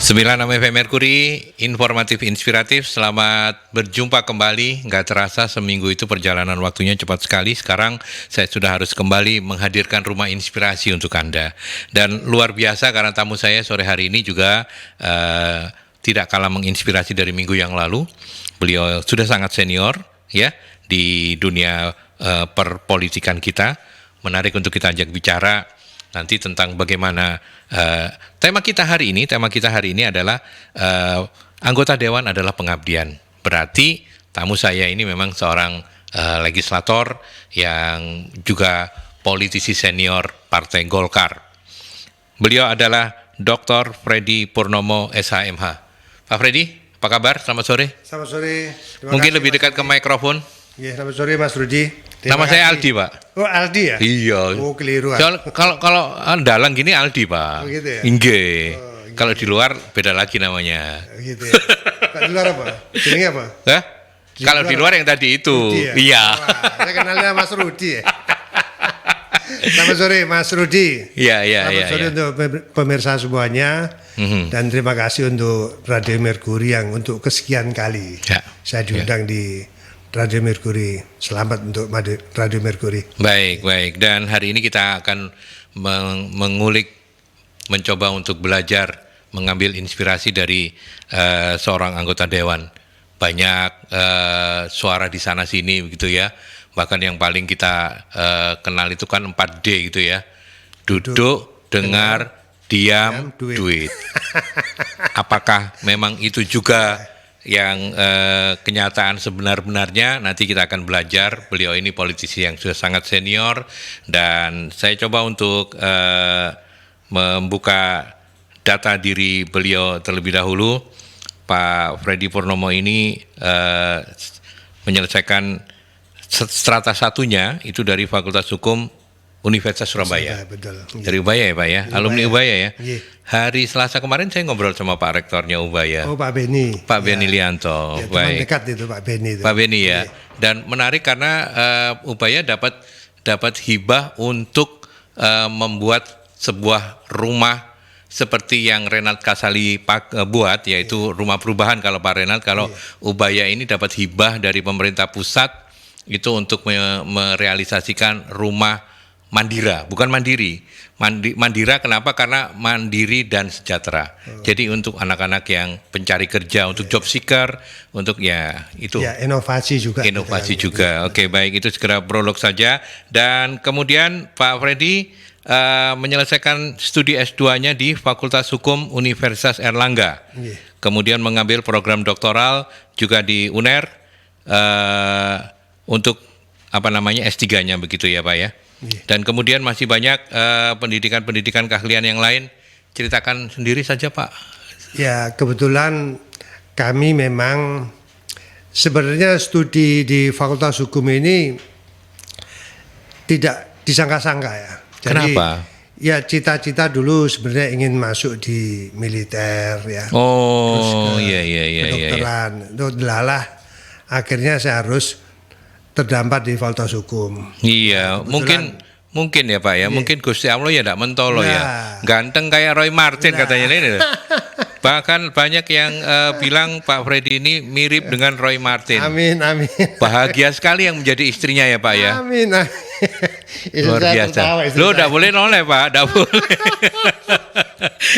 96 FM Merkuri, informatif inspiratif. Selamat berjumpa kembali. Nggak terasa seminggu itu perjalanan waktunya cepat sekali. Sekarang saya sudah harus kembali menghadirkan rumah inspirasi untuk Anda. Dan luar biasa karena tamu saya sore hari ini juga tidak kalah menginspirasi dari minggu yang lalu. Beliau sudah sangat senior ya di dunia perpolitikan kita. Menarik untuk kita ajak bicara nanti tentang bagaimana tema kita hari ini adalah anggota dewan adalah pengabdian. Berarti tamu saya ini memang seorang legislator yang juga politisi senior Partai Golkar. Beliau adalah Dr. Freddy Purnomo SHMH. Pak Freddy, apa kabar? Selamat sore. Selamat sore. Mungkin lebih dekat ke mikrofon. Ya, selamat sore Mas Rudi. Nama saya Aldi, Pak. Oh, Aldi ya? Iya. Oh, keliru. Kalau dalang gini Aldi, Pak. Oh, gitu ya? Inggih. Oh, gitu. Kalau di luar beda lagi namanya. Gitu ya. Kalau di luar apa? Jenenge apa? Hah? Kalau di luar yang tadi itu. Rudi ya? Iya. Wah, saya kenalnya Mas Rudi ya. Selamat sore Mas Rudi. Iya. Selamat sore untuk pemirsa semuanya. Dan terima kasih untuk Radio Merkuri yang untuk kesekian kali saya diundang di Radio Merkuri. Selamat untuk Radio Merkuri. Baik. Dan hari ini kita akan mengulik, mencoba untuk belajar, mengambil inspirasi dari seorang anggota dewan. Banyak suara di sana sini begitu ya. Bahkan yang paling kita kenal itu kan 4D gitu ya. Duduk, dengar, diam, duit. Apakah memang itu juga yang kenyataan sebenar-benarnya? Nanti kita akan belajar. Beliau ini politisi yang sudah sangat senior dan saya coba untuk membuka data diri beliau terlebih dahulu. Pak Freddy Purnomo ini menyelesaikan strata satunya itu dari Fakultas Hukum Universitas Surabaya. Betul. Dari Ubaya ya Pak ya, alumni Ubaya ya. Iya. Hari Selasa kemarin saya ngobrol sama Pak Rektornya Ubaya. Oh, Pak Beni. Pak Beni Lianto. Ya, teman dekat itu Pak Beni itu. Pak Beni ya. Iya. Dan menarik karena Ubaya dapat hibah untuk membuat sebuah rumah seperti yang Renat Kasali buat, yaitu rumah perubahan kalau Pak Renat. Kalau Ubaya ini dapat hibah dari pemerintah pusat itu untuk merealisasikan rumah Mandira, bukan mandiri. Mandira kenapa? Karena mandiri dan sejahtera. Jadi untuk anak-anak yang pencari kerja, untuk job seeker, untuk ya itu. Ya, inovasi juga. Inovasi juga. Oke, baik, itu segera prolog saja. Dan kemudian Pak Freddy menyelesaikan studi S2-nya di Fakultas Hukum Universitas Erlangga. Kemudian mengambil program doktoral juga di UNER untuk S3-nya begitu ya Pak ya. Dan kemudian masih banyak pendidikan keahlian yang lain. Ceritakan sendiri saja Pak. Ya, kebetulan kami memang sebenarnya studi di Fakultas Hukum ini tidak disangka-sangka ya. Jadi, kenapa? Ya cita-cita dulu sebenarnya ingin masuk di militer ya. Oh, iya. Kedokteran. Itu delalah akhirnya saya harus terdampar di Fakultas Hukum. Iya, mungkin ya Pak ya. Mungkin Gusti Allah ya tidak mentolo ya. Ganteng kayak Roy Martin katanya ini. Bahkan banyak yang bilang Pak Freddy ini mirip dengan Roy Martin. Amin. Bahagia sekali yang menjadi istrinya ya Pak ya. Amin. Luar biasa. Lo tidak boleh noleh Pak, tidak boleh.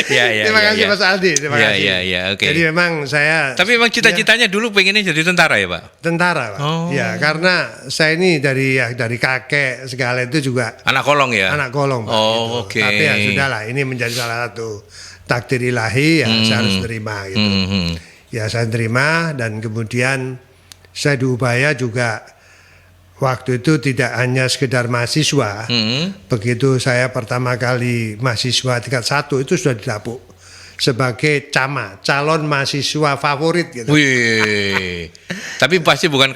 Terima kasih Mas Aldi. Terima kasih. Ya, oke. Jadi memang saya. Tapi memang cita-citanya dulu pengennya jadi tentara ya Pak. Tentara Pak. Oh. Ya karena saya ini dari kakek segala itu juga. Anak kolong ya. Anak kolong Pak. Oh gitu. oke. Tapi ya sudahlah, ini menjadi salah satu takdir ilahi ya saya harus terima gitu. Ya saya terima dan kemudian saya di Ubaya juga. Waktu itu tidak hanya sekedar mahasiswa, begitu saya pertama kali mahasiswa tingkat 1 itu sudah didapuk sebagai calon mahasiswa favorit gitu. Wih, tapi pasti bukan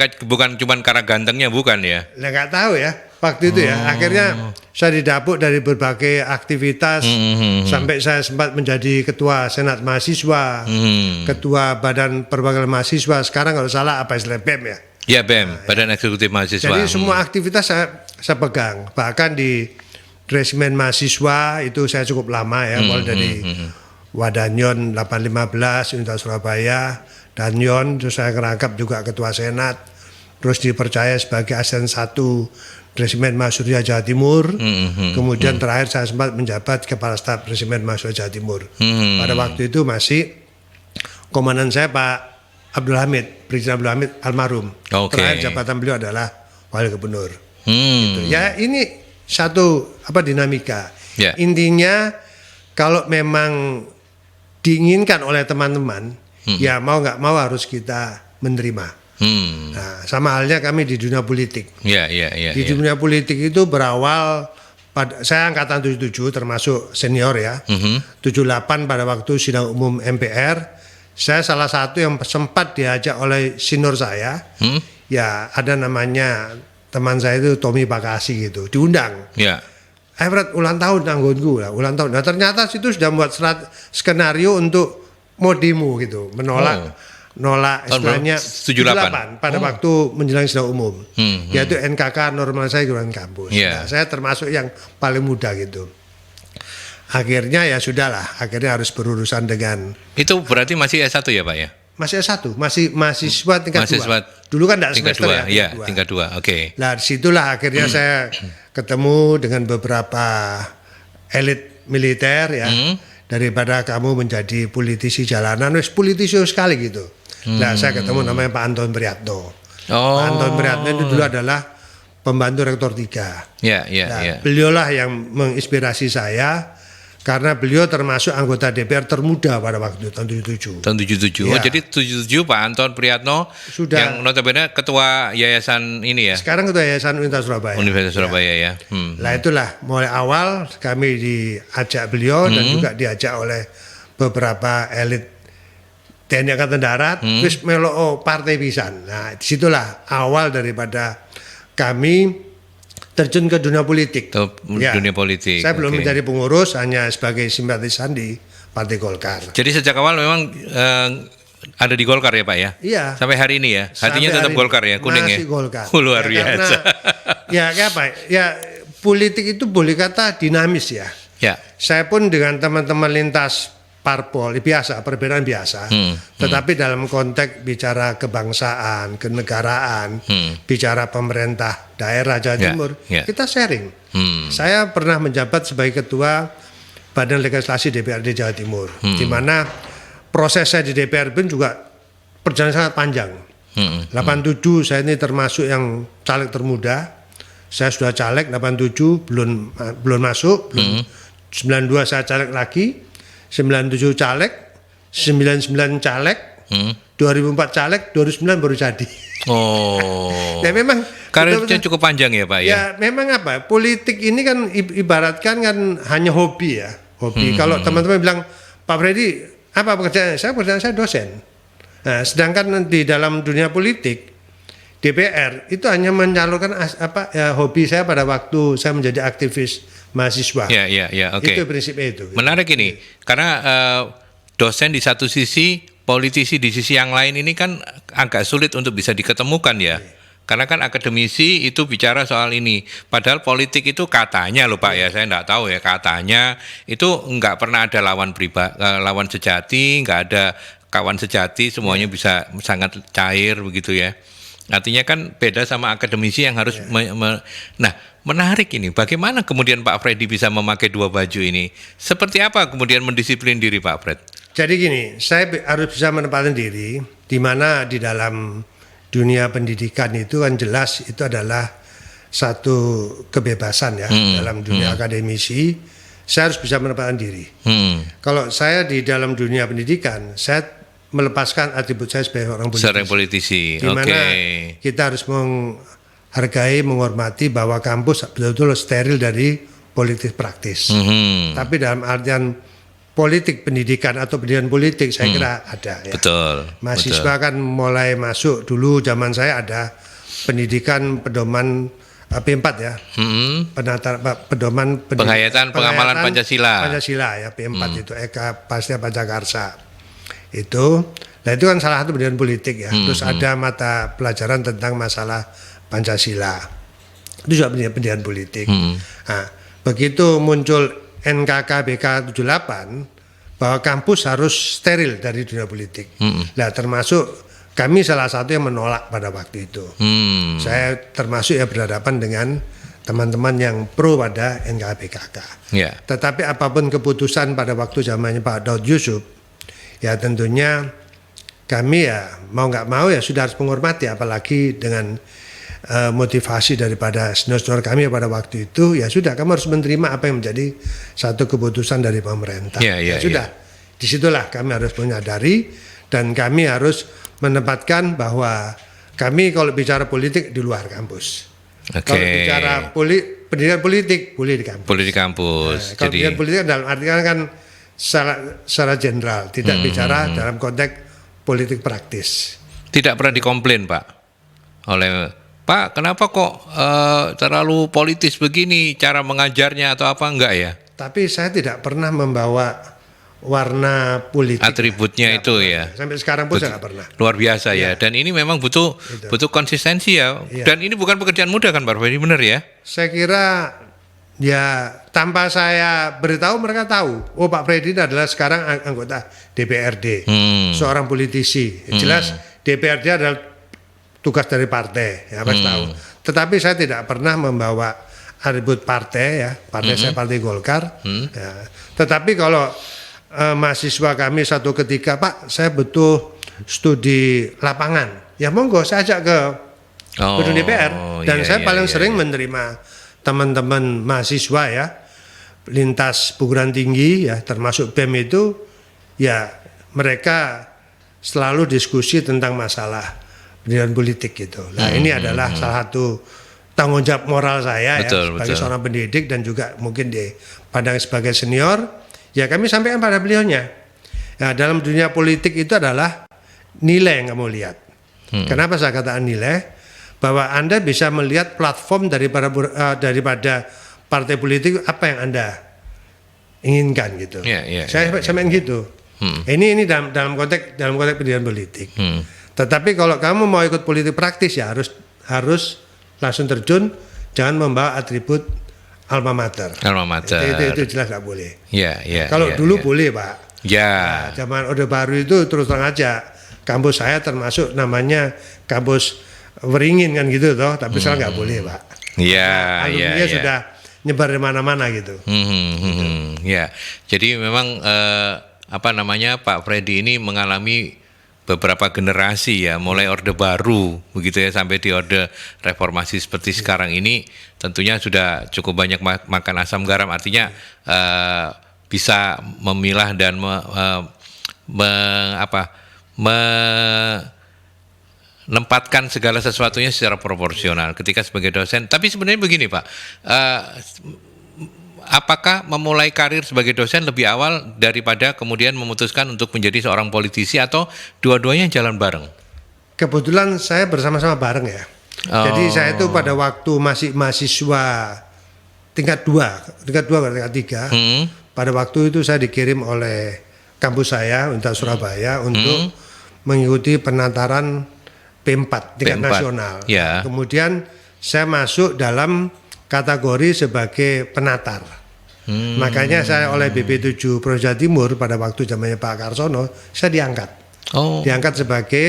cuma karena gantengnya bukan ya? Nggak tahu ya waktu itu ya. Akhirnya saya didapuk dari berbagai aktivitas sampai saya sempat menjadi ketua senat mahasiswa, ketua badan perwakilan mahasiswa. Sekarang kalau salah apa istilah BEM ya? Ya BEM, Badan Eksekutif Mahasiswa. Jadi semua aktivitas saya pegang. Bahkan di resimen mahasiswa itu saya cukup lama ya, mulai dari Wadanyon 815 Universitas Surabaya, Danyon, terus saya ngerangkap juga ketua senat, terus dipercaya sebagai asisten 1 Resimen Mahasiswa Jawa Timur. Kemudian terakhir saya sempat menjabat kepala staf Resimen Mahasiswa Jawa Timur. Pada waktu itu masih komandan saya Pak Abdul Hamid, Presiden Abdul Hamid almarhum. Terakhir jabatan beliau adalah Wali Gubernur. Gitu. Ya ini satu dinamika. Intinya kalau memang diinginkan oleh teman-teman, ya mau nggak mau harus kita menerima. Nah, sama halnya kami di dunia politik. Di dunia politik itu berawal saya angkatan 77 termasuk senior ya. 78 pada waktu sidang umum MPR. Saya salah satu yang sempat diajak oleh senior saya, ya ada namanya teman saya itu Tommy Pakasi gitu, diundang. Fred ulang tahun anggonku lah, ulang tahun. Nah ternyata situ sudah membuat skenario untuk mau demo gitu, menolak istilahnya 78 pada waktu menjelang sidang umum, yaitu NKK normalisasi keguruan kampus. Nah, saya termasuk yang paling muda gitu. Akhirnya ya sudahlah, akhirnya harus berurusan dengan. Itu berarti masih S1 ya Pak ya? Masih S1, masih mahasiswa tingkat 2. Dulu kan tidak semester ya? Tingkat 2, oke. Nah disitulah akhirnya saya ketemu dengan beberapa elit militer ya. Daripada kamu menjadi politisi jalanan, politisi sekali gitu. Nah saya ketemu namanya Pak Anton Priyatno. Pak Anton Priyatno itu dulu adalah pembantu rektor 3. Beliaulah yang menginspirasi saya. Karena beliau termasuk anggota DPR termuda pada waktu itu, tahun 77. Tahun 77. Oh, jadi 77 Pak Anton Priyatno sudah, yang notabene ketua yayasan ini ya. Sekarang ketua yayasan Universitas Surabaya. Universitas Surabaya ya. Nah itulah mulai awal kami diajak beliau dan juga diajak oleh beberapa elit TNI Angkatan Darat, terus melo partai pisan. Nah disitulah awal daripada kami terjun ke dunia politik. Dunia politik. Saya belum menjadi pengurus, hanya sebagai simpatisan di Partai Golkar. Jadi sejak awal memang ada di Golkar ya Pak ya? Iya. Sampai hari ini ya? Hatinya tetap Golkar ya? Kuning masih ya? Golkar. Luar biasa. Ya politik itu boleh kata dinamis ya. Saya pun dengan teman-teman lintas parpol biasa, perbedaan biasa. Tetapi dalam konteks bicara kebangsaan, kenegaraan, bicara pemerintah daerah Jawa Timur, kita sharing. Saya pernah menjabat sebagai ketua Badan Legislasi DPRD Jawa Timur, di mana proses saya di DPR pun juga perjalanan sangat panjang. 87 saya ini termasuk yang caleg termuda. Saya sudah caleg 87 belum masuk, 92 saya caleg lagi. 97 caleg, 99 caleg, 2004 caleg, 2009 baru jadi. Ya memang karirnya cukup panjang ya Pak ya. Ya memang politik ini kan ibaratkan kan hanya hobi ya, hobi. Kalau teman-teman bilang Pak Freddy apa pekerjaan saya dosen. Nah, sedangkan di dalam dunia politik DPR itu hanya menyalurkan hobi saya pada waktu saya menjadi aktivis mahasiswa. Oke. Itu prinsipnya itu. Menarik ini, karena dosen di satu sisi, politisi di sisi yang lain ini kan agak sulit untuk bisa diketemukan ya. Karena kan akademisi itu bicara soal ini, padahal politik itu katanya loh Pak ya, saya enggak tahu ya, katanya itu enggak pernah ada lawan sejati, enggak ada kawan sejati, semuanya bisa sangat cair begitu ya. Artinya kan beda sama akademisi yang harus nah menarik ini, bagaimana kemudian Pak Freddy bisa memakai dua baju ini? Seperti apa kemudian mendisiplin diri Pak Fred? Jadi gini, saya harus bisa menempatkan diri di mana di dalam dunia pendidikan itu kan jelas itu adalah satu kebebasan ya dalam dunia akademisi. Saya harus bisa menempatkan diri. Kalau saya di dalam dunia pendidikan, saya melepaskan atribut saya sebagai orang politisi. Di mana kita harus menghargai, menghormati bahwa kampus betul-betul steril dari politik praktis. Tapi dalam artian politik pendidikan atau pendidikan politik saya kira ada ya. Betul. Mahasiswa kan mulai masuk dulu zaman saya ada pendidikan pedoman P4 ya. Pedoman penghayatan pengamalan Pancasila. Pancasila ya P4 itu Eka Pasca Pancakarsa. Nah itu kan salah satu pendidikan politik ya. Terus ada mata pelajaran tentang masalah Pancasila. Itu juga pendidikan politik. Nah, begitu muncul NKK BK 78 bahwa kampus harus steril dari dunia politik. Nah, termasuk kami salah satu yang menolak pada waktu itu. Saya termasuk ya berhadapan dengan teman-teman yang pro pada NKPKK. Yeah. Tetapi apapun keputusan pada waktu zamannya Pak Daud Yusuf, ya tentunya kami ya mau nggak mau ya sudah harus menghormati, apalagi dengan motivasi daripada senior-senior kami pada waktu itu, ya sudah kamu harus menerima apa yang menjadi satu keputusan dari pemerintah. Ya sudah, disitulah kami harus menyadari dan kami harus menempatkan bahwa kami kalau bicara politik di luar kampus. Kalau bicara pendidikan politik boleh di kampus. Boleh di kampus. Nah, kalau pendidikan politik dalam artian kan secara general, tidak bicara dalam konteks politik praktis. Tidak pernah dikomplain Pak oleh Pak, kenapa kok terlalu politis begini cara mengajarnya atau apa, enggak ya? Tapi saya tidak pernah membawa warna politik. Atributnya itu pernah. ya. Sampai sekarang pun saya nggak pernah. Luar biasa ya. Dan ini memang butuh konsistensi ya. Dan ini bukan pekerjaan mudah kan Pak Freddy, benar ya? Saya kira ya tanpa saya beritahu mereka tahu. Oh, Pak Freddy adalah sekarang anggota DPRD, seorang politisi. Jelas DPRD adalah tugas dari partai, ya pasti tahu. Tetapi saya tidak pernah membawa atribut partai ya, partai saya Partai Golkar. Ya. Tetapi kalau mahasiswa kami satu ketika, Pak, saya butuh studi lapangan, ya monggo saya ajak ke gedung DPR. Dan saya paling sering menerima teman-teman mahasiswa ya, lintas perguruan tinggi ya, termasuk BEM itu, ya mereka selalu diskusi tentang masalah pendidikan politik gitu. Nah ini adalah salah satu tanggung jawab moral saya sebagai seorang pendidik dan juga mungkin dipandang sebagai senior. Ya kami sampaikan pada beliaunya. Ya, dalam dunia politik itu adalah nilai yang kamu lihat. Kenapa saya katakan nilai? Bahwa Anda bisa melihat platform daripada partai politik apa yang Anda inginkan gitu. Saya sampein gitu. Ini dalam konteks pendidikan politik. Tetapi kalau kamu mau ikut politik praktis ya harus langsung terjun, jangan membawa atribut alma mater. Itu jelas nggak boleh. Kalau dulu boleh Pak. Nah, zaman Orde Baru itu terus terang aja, kampus saya termasuk namanya kampus Weringin kan gitu toh, tapi sekarang nggak boleh Pak. Alumninya sudah nyebar di mana-mana gitu. Jadi memang Pak Freddy ini mengalami beberapa generasi ya, mulai Orde Baru begitu ya sampai di Orde Reformasi seperti sekarang ini, tentunya sudah cukup banyak makan asam garam, artinya bisa memilah dan menempatkan segala sesuatunya secara proporsional ketika sebagai dosen. Tapi sebenarnya begini Pak, apakah memulai karir sebagai dosen lebih awal daripada kemudian memutuskan untuk menjadi seorang politisi, atau dua-duanya jalan bareng? Kebetulan saya bersama-sama bareng ya. Jadi saya itu pada waktu masih mahasiswa tingkat 2 atau tingkat 3, pada waktu itu saya dikirim oleh kampus saya Universitas Surabaya untuk mengikuti penataran P4 tingkat nasional. Kemudian saya masuk dalam kategori sebagai penatar. Makanya saya oleh BP7 Pro Jawa Timur pada waktu zamannya Pak Karsono, saya diangkat. Diangkat sebagai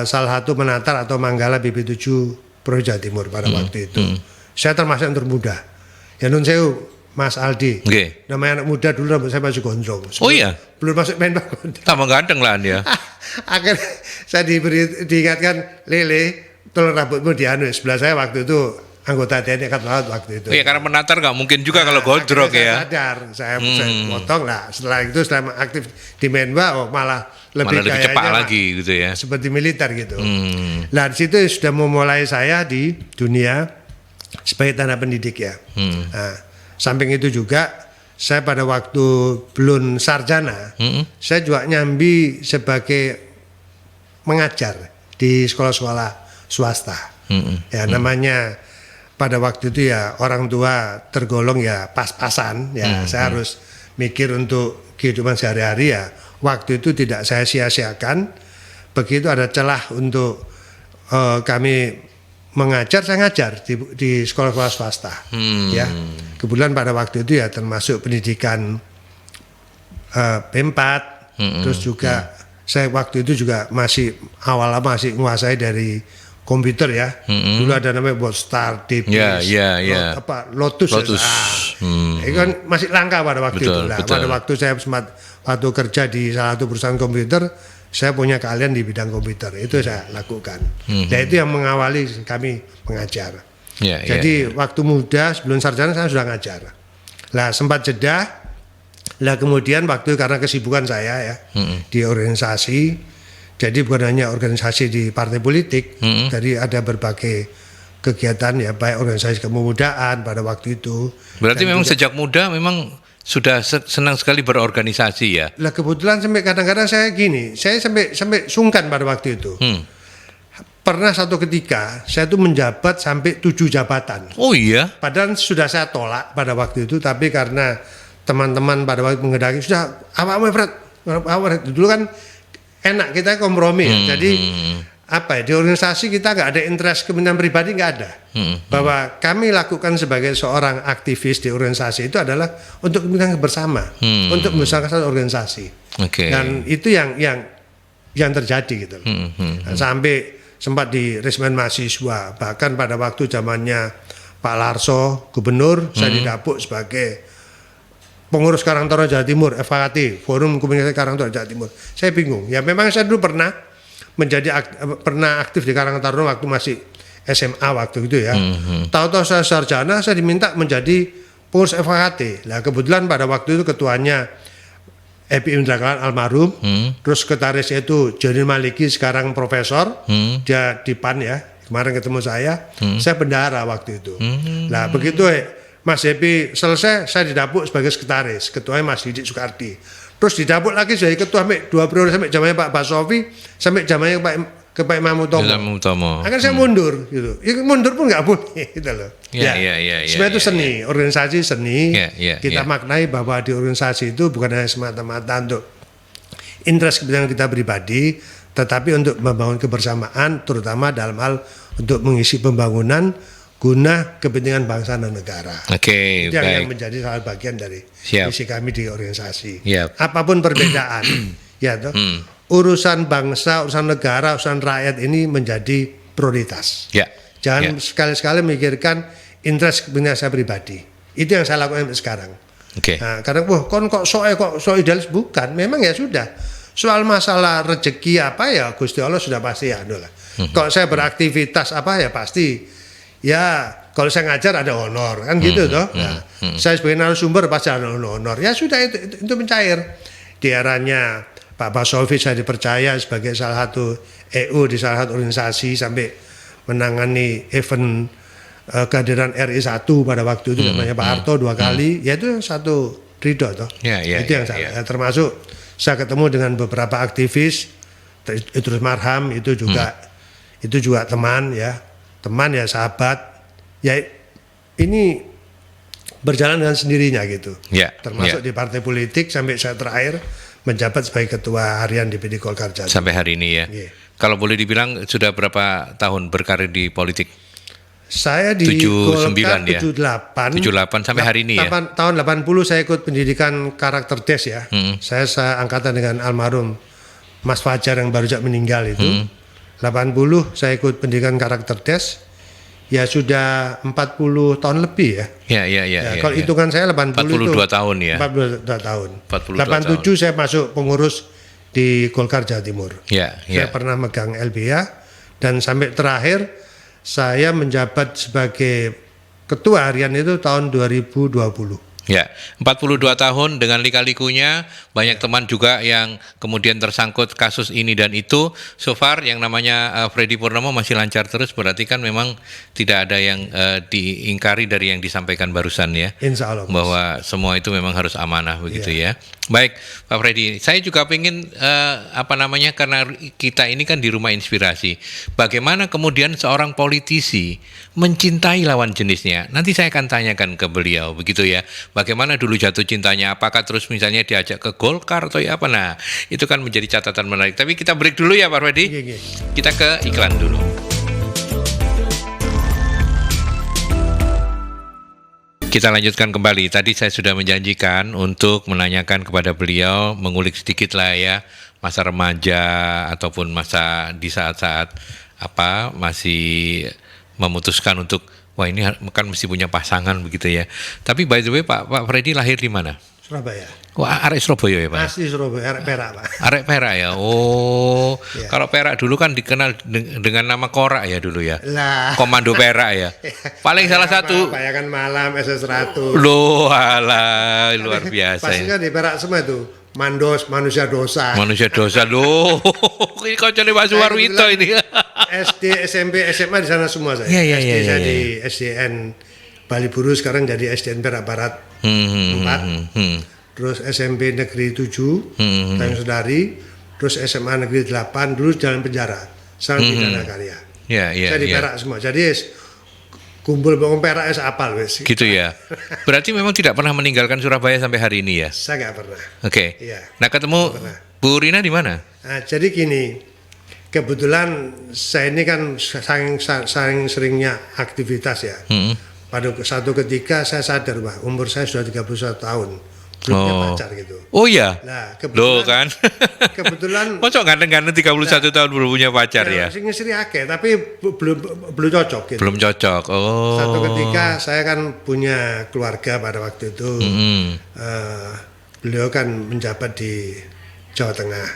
salah satu penatar atau manggala BP7 Pro Jawa Timur pada waktu itu. Saya termasuk yang termuda. Ya nun sewu Mas Aldi. Namanya anak muda dulu rambut saya masih gondrong. Belum masuk menbak. Tambah ganteng lah dia. Akhirnya saya diingatkan, Lele, tolong rambutmu dianu. Sebelah saya waktu itu anggota TNI Angkatan Laut waktu itu. Iya, karena menatar nggak mungkin juga kalau gondrong ya. Saya potong lah. Setelah itu setelah aktif di Menwa, malah lebih cepat lagi gitu ya. Seperti militer gitu. Nah di situ sudah memulai saya di dunia sebagai tanah pendidik ya. Nah, samping itu juga saya pada waktu belum sarjana, saya juga nyambi sebagai mengajar di sekolah-sekolah swasta. Ya namanya pada waktu itu ya orang tua tergolong ya pas-pasan ya, saya harus mikir untuk kehidupan sehari-hari ya. Waktu itu tidak saya sia-siakan. Begitu ada celah untuk kami mengajar, saya ngajar di sekolah-sekolah swasta. Ya kebetulan pada waktu itu ya termasuk pendidikan P4, terus juga saya waktu itu juga masih masih menguasai dari komputer ya. Dulu ada namanya Botstar, DP, Lotus. Itu kan masih langka pada waktu itu. Nah, pada waktu saya waktu kerja di salah satu perusahaan komputer, saya punya keahlian di bidang komputer. Itu saya lakukan. Dan itu yang mengawali kami mengajar. Jadi waktu muda sebelum sarjana saya sudah ngajar. Lah sempat jeda. Lah kemudian waktu karena kesibukan saya ya di organisasi, jadi bukan hanya organisasi di partai politik, jadi ada berbagai kegiatan ya, baik organisasi kepemudaan pada waktu itu. Berarti memang sejak muda memang sudah senang sekali berorganisasi ya? Lah kebetulan sampai kadang-kadang saya gini, saya sampai sungkan pada waktu itu. Pernah satu ketika saya tuh menjabat sampai 7 jabatan. Oh iya? Padahal sudah saya tolak pada waktu itu, tapi karena teman-teman pada waktu mengendaki sudah awal dulu kan enak kita kompromi ya. Jadi apa ya, di organisasi kita nggak ada interest kepentingan pribadi, nggak ada. Bahwa kami lakukan sebagai seorang aktivis di organisasi itu adalah untuk kepentingan bersama, untuk membesarkan organisasi. Dan itu yang terjadi gitu. Sampai sempat di resmen mahasiswa, bahkan pada waktu zamannya Pak Larso gubernur, saya didapuk sebagai pengurus Karang Taruna Jawa Timur, FKT, Forum Komunikasi Karang Taruna Jawa Timur. Saya bingung. Ya memang saya dulu pernah aktif di Karang Taruna waktu masih SMA waktu itu ya. Tahu-tahu saya sarjana, saya diminta menjadi pengurus FKT. Nah kebetulan pada waktu itu ketuanya Epi Indra Kalan almarhum, terus sekretarisnya itu Joni Maliki sekarang profesor, dia di PAN ya. Kemarin ketemu saya bendahara waktu itu. Nah begitu Mas Epi selesai, saya didapuk sebagai sekretaris, ketuanya Mas Didik Soekardi. Terus didapuk lagi jadi ketua sampai 2 periode, sampai zamannya Pak Basofi, sampai zamannya Pak Imam Utomo. Akan saya mundur gitu. Ya, mundur pun nggak boleh gitu loh. Sebenarnya itu seni, organisasi seni. Kita maknai bahwa di organisasi itu bukan hanya semata-mata untuk interest kepentingan kita pribadi, tetapi untuk membangun kebersamaan, terutama dalam hal untuk mengisi pembangunan guna kepentingan bangsa dan negara. Itu yang menjadi salah bagian dari misi kami di organisasi. Apapun perbedaan, ya toh, urusan bangsa, urusan negara, urusan rakyat ini menjadi prioritas. Jangan sekali-sekali memikirkan interest kepentingan saya pribadi. Itu yang saya lakukan sekarang. Nah, kadang kok so idealis, bukan. Memang ya sudah. Soal masalah rezeki apa ya Gusti Allah sudah pasti ya. Kalau saya beraktivitas apa ya pasti. Ya, kalau saya ngajar ada honor, kan gitu toh. Nah, saya sebagai narasumber pasti ada honor. Ya sudah itu mencair. Di eranya Pak Basofi saya dipercaya sebagai salah satu EU di salah satu organisasi sampai menangani event kehadiran RI 1 pada waktu itu namanya Pak Harto 2 kali. Ya itu satu ridho toh. Itu yang saya termasuk saya ketemu dengan beberapa aktivis, Idrus Marham itu juga teman ya. Teman ya, sahabat ya, ini berjalan dengan sendirinya gitu. Termasuk di partai politik sampai saya terakhir menjabat sebagai ketua harian DPD Golkar Jatim. Sampai hari ini ya. Kalau boleh dibilang sudah berapa tahun berkarir di politik? Saya di 79 Golkar 78 sampai hari ini ya. Tahun 80 saya ikut pendidikan karakter des ya. Saya angkatan dengan almarhum Mas Fajar yang baru saja meninggal itu. 80 saya ikut pendidikan karakter des, ya sudah 40 tahun lebih ya. Kalau hitungan saya 80 42 itu tahun ya. 42 tahun. 87 tahun. Saya masuk pengurus di Golkar Jawa Timur. Saya pernah megang LBH dan sampai terakhir saya menjabat sebagai ketua harian itu tahun 2020. 42 tahun dengan lika-likunya, banyak teman juga yang kemudian tersangkut kasus ini dan itu. So far yang namanya Freddy Purnomo masih lancar terus, berarti kan memang tidak ada yang diingkari dari yang disampaikan barusan ya. Insya Allah. Bahwa semua itu memang harus amanah begitu ya. Baik Pak Freddy, saya juga ingin karena kita ini kan di Rumah Inspirasi, bagaimana kemudian seorang politisi mencintai lawan jenisnya. Nanti saya akan tanyakan ke beliau begitu ya. Bagaimana dulu jatuh cintanya, apakah terus misalnya diajak ke Golkar atau ya apa. Nah, itu kan menjadi catatan menarik. Tapi kita break dulu ya Pak Freddy. Kita ke iklan dulu. Kita lanjutkan kembali. Tadi saya sudah menjanjikan untuk menanyakan kepada beliau, mengulik sedikit lah ya, masa remaja ataupun masa di saat-saat masih memutuskan untuk, wah ini kan mesti punya pasangan begitu ya. Tapi by the way Pak Freddy lahir di mana? Surabaya. Wah, arek Surabaya ya Pak? Asli Surabaya, arek Perak Pak. Arek Perak ya. Oh, Ya. Kalau Perak dulu kan dikenal dengan nama Korak ya dulu ya. Lah. Komando Perak ya. Paling salah satu. Bayangan Malam SS100. Loh, alah, luar biasa. Pasti Ya. kan di Perak semua itu. Mandos, manusia dosa. Manusia dosa loh. Ini kau cari Pak Suwarwito ini. SD, SMP, SMA di sana semua saya. Iya, iya, SD iya, saya iya. di SDN Bali Buru, sekarang jadi SDN Perak Barat 4. Terus SMP Negeri 7, Tanjung Sodari. Terus SMA Negeri 8, dulu Jalan Penjara. Sekarang Pidana Karya. Ya, ya, Saya di ya. Perak semua. Jadi kumpul bangun Perak apal wes. Gitu ya. Berarti memang tidak pernah meninggalkan Surabaya sampai hari ini ya. Saya nggak pernah. Oke. Iya. Nah, ketemu Pernah. Bu Rina di mana? Nah, jadi gini, kebetulan saya ini kan saking seringnya aktivitas ya. Pada satu ketika saya sadar, wah umur saya sudah 31 tahun, belum punya pacar gitu. Oh iya. Nah, Loh kan. kebetulan Masa ganteng-ganteng 31 tahun belum punya pacar ya? sing istri akeh, tapi belum cocok gitu. Belum cocok. Oh. Satu ketika saya kan punya keluarga pada waktu itu. Beliau kan menjabat di Jawa Tengah,